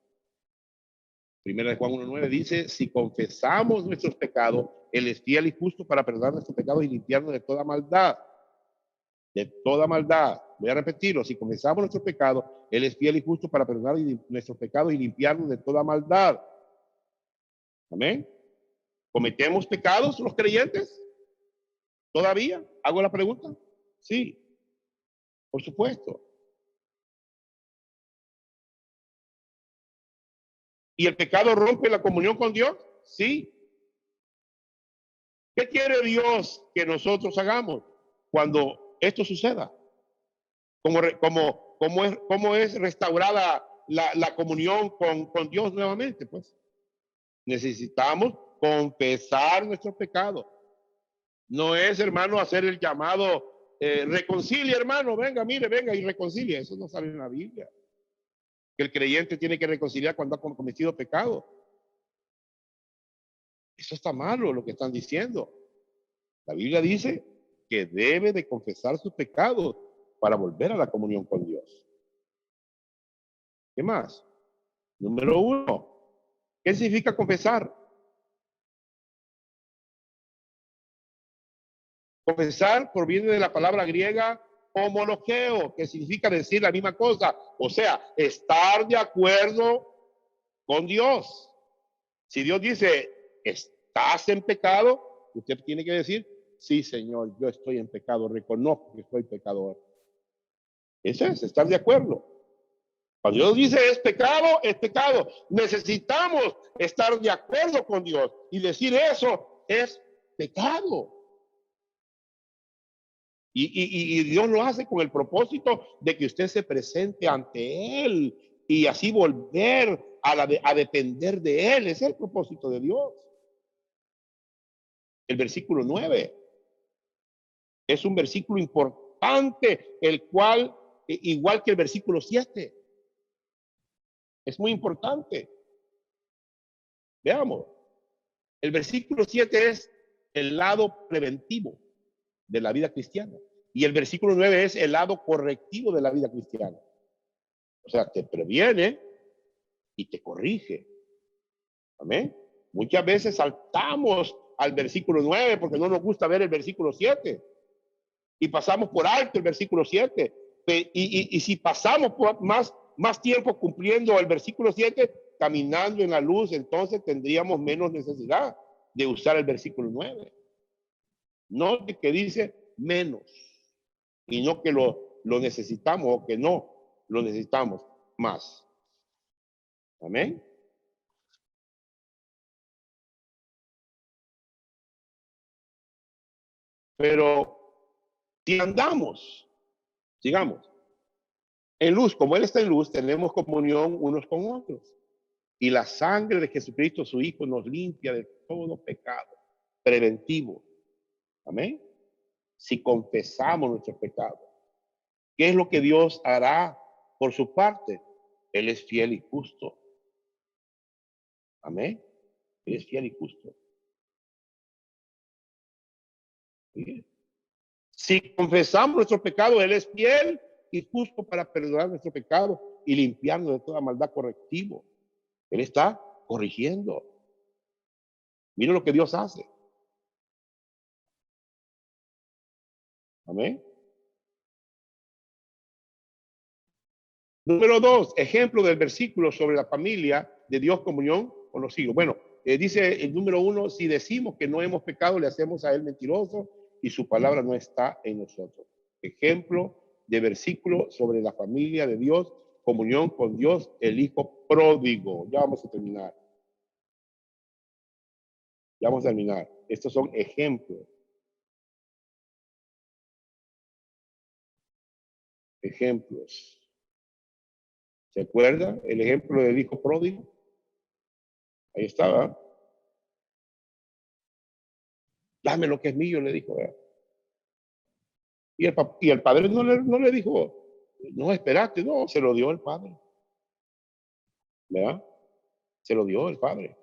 Primera de Juan 1:9 dice, si confesamos nuestros pecados, Él es fiel y justo para perdonar nuestros pecados y limpiarnos de toda maldad. De toda maldad. Voy a repetirlo, si confesamos nuestros pecados, Él es fiel y justo para perdonar nuestros pecados y limpiarnos de toda maldad. Amén. ¿Cometemos pecados los creyentes? ¿Todavía? ¿Hago la pregunta? Sí, por supuesto. ¿Y el pecado rompe la comunión con Dios? Sí. ¿Qué quiere Dios que nosotros hagamos cuando esto suceda? ¿Cómo es restaurada la comunión con Dios nuevamente? Pues necesitamos confesar nuestros pecados. No es, hermano, hacer el llamado, reconcilia, hermano, venga, mire, venga y reconcilia. Eso no sale en la Biblia. Que el creyente tiene que reconciliar cuando ha cometido pecado. Eso está malo lo que están diciendo. La Biblia dice que debe de confesar sus pecados para volver a la comunión con Dios. ¿Qué más? Número 1. ¿Qué significa confesar? Confesar proviene de la palabra griega homologeo, que significa decir la misma cosa. O sea, estar de acuerdo con Dios. Si Dios dice, estás en pecado, usted tiene que decir, sí, Señor, yo estoy en pecado, reconozco que soy pecador. Eso es, estar de acuerdo. Cuando Dios dice es pecado, es pecado. Necesitamos estar de acuerdo con Dios y decir eso es pecado. Y Dios lo hace con el propósito de que usted se presente ante Él y así volver a depender de Él. Ese es el propósito de Dios. El versículo 9 es un versículo importante, el cual, igual que el versículo 7, es muy importante. Veamos, el versículo 7 es el lado preventivo de la vida cristiana y el versículo 9 es el lado correctivo de la vida cristiana. O sea, te previene y te corrige. Amén. Muchas veces saltamos al versículo 9 porque no nos gusta ver el versículo 7 y pasamos por alto el versículo 7. Y si pasamos por más tiempo cumpliendo el versículo 7, caminando en la luz, entonces tendríamos menos necesidad de usar el versículo 9. No que dice menos y no que lo necesitamos o que no lo necesitamos más. Amén. Pero si andamos, sigamos, en luz, como Él está en luz, tenemos comunión unos con otros. Y la sangre de Jesucristo, su Hijo, nos limpia de todo pecado preventivo. Amén. Si confesamos nuestros pecados, ¿qué es lo que Dios hará por su parte? Él es fiel y justo. Amén. Él es fiel y justo. ¿Sí? Si confesamos nuestros pecados, Él es fiel y justo para perdonar nuestro pecado y limpiarnos de toda maldad correctivo. Él está corrigiendo. Mira lo que Dios hace. Amén. Número 2, ejemplo del versículo sobre la familia de Dios, comunión con los hijos. Bueno, dice el número 1, si decimos que no hemos pecado, le hacemos a él mentiroso y su palabra no está en nosotros. Ejemplo de versículo sobre la familia de Dios, comunión con Dios, el hijo pródigo. Ya vamos a terminar. Ya vamos a terminar. Estos son ejemplos. Ejemplos. ¿Se acuerda el ejemplo del hijo pródigo? Ahí estaba. Dame lo que es mío, le dijo. Y el padre no le dijo, no, espérate, no, se lo dio el padre. ¿Verdad? Se lo dio el padre.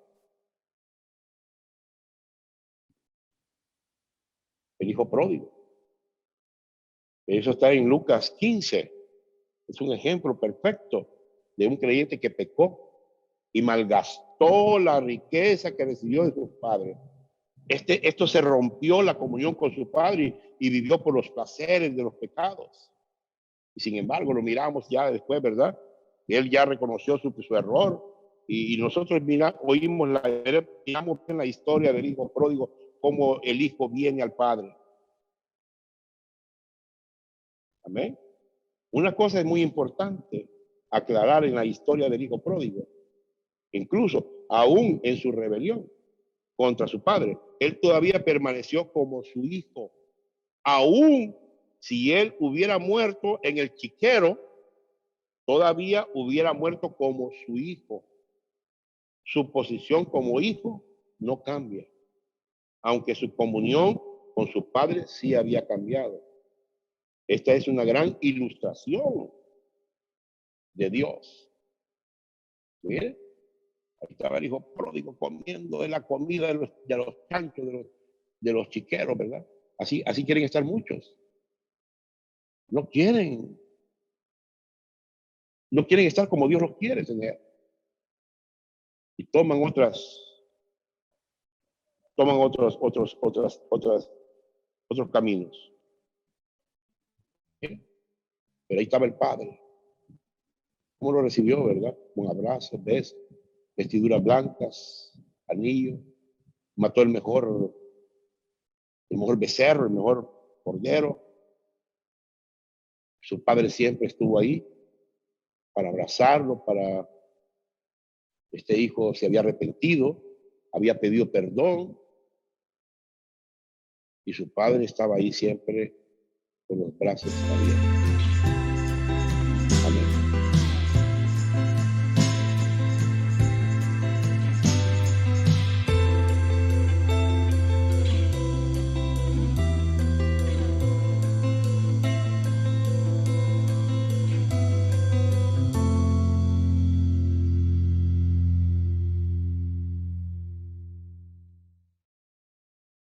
El hijo pródigo. Eso está en Lucas 15. Es un ejemplo perfecto de un creyente que pecó y malgastó la riqueza que recibió de sus padres. Esto se rompió la comunión con su padre y vivió por los placeres de los pecados. Y sin embargo, lo miramos ya después, ¿verdad? Él ya reconoció su error y nosotros miramos en la historia del hijo pródigo cómo el hijo viene al padre. Amén. Una cosa es muy importante aclarar en la historia del hijo pródigo. Incluso, aún en su rebelión contra su padre, él todavía permaneció como su hijo. Aún si él hubiera muerto en el chiquero, todavía hubiera muerto como su hijo. Su posición como hijo no cambia, aunque su comunión con su padre sí había cambiado. Esta es una gran ilustración de Dios. Mire, ahí estaba el hijo pródigo comiendo de la comida de los chanchos, de los chiqueros, ¿verdad? Así quieren estar muchos. No quieren estar como Dios los quiere tener. Y toman otros caminos. ¿Sí? Pero ahí estaba el padre. ¿Cómo lo recibió, verdad? Con abrazos, besos, vestiduras blancas, anillo. Mató el mejor becerro, el mejor cordero. Su padre siempre estuvo ahí para abrazarlo, este hijo se había arrepentido, había pedido perdón y su padre estaba ahí siempre con los brazos abiertos.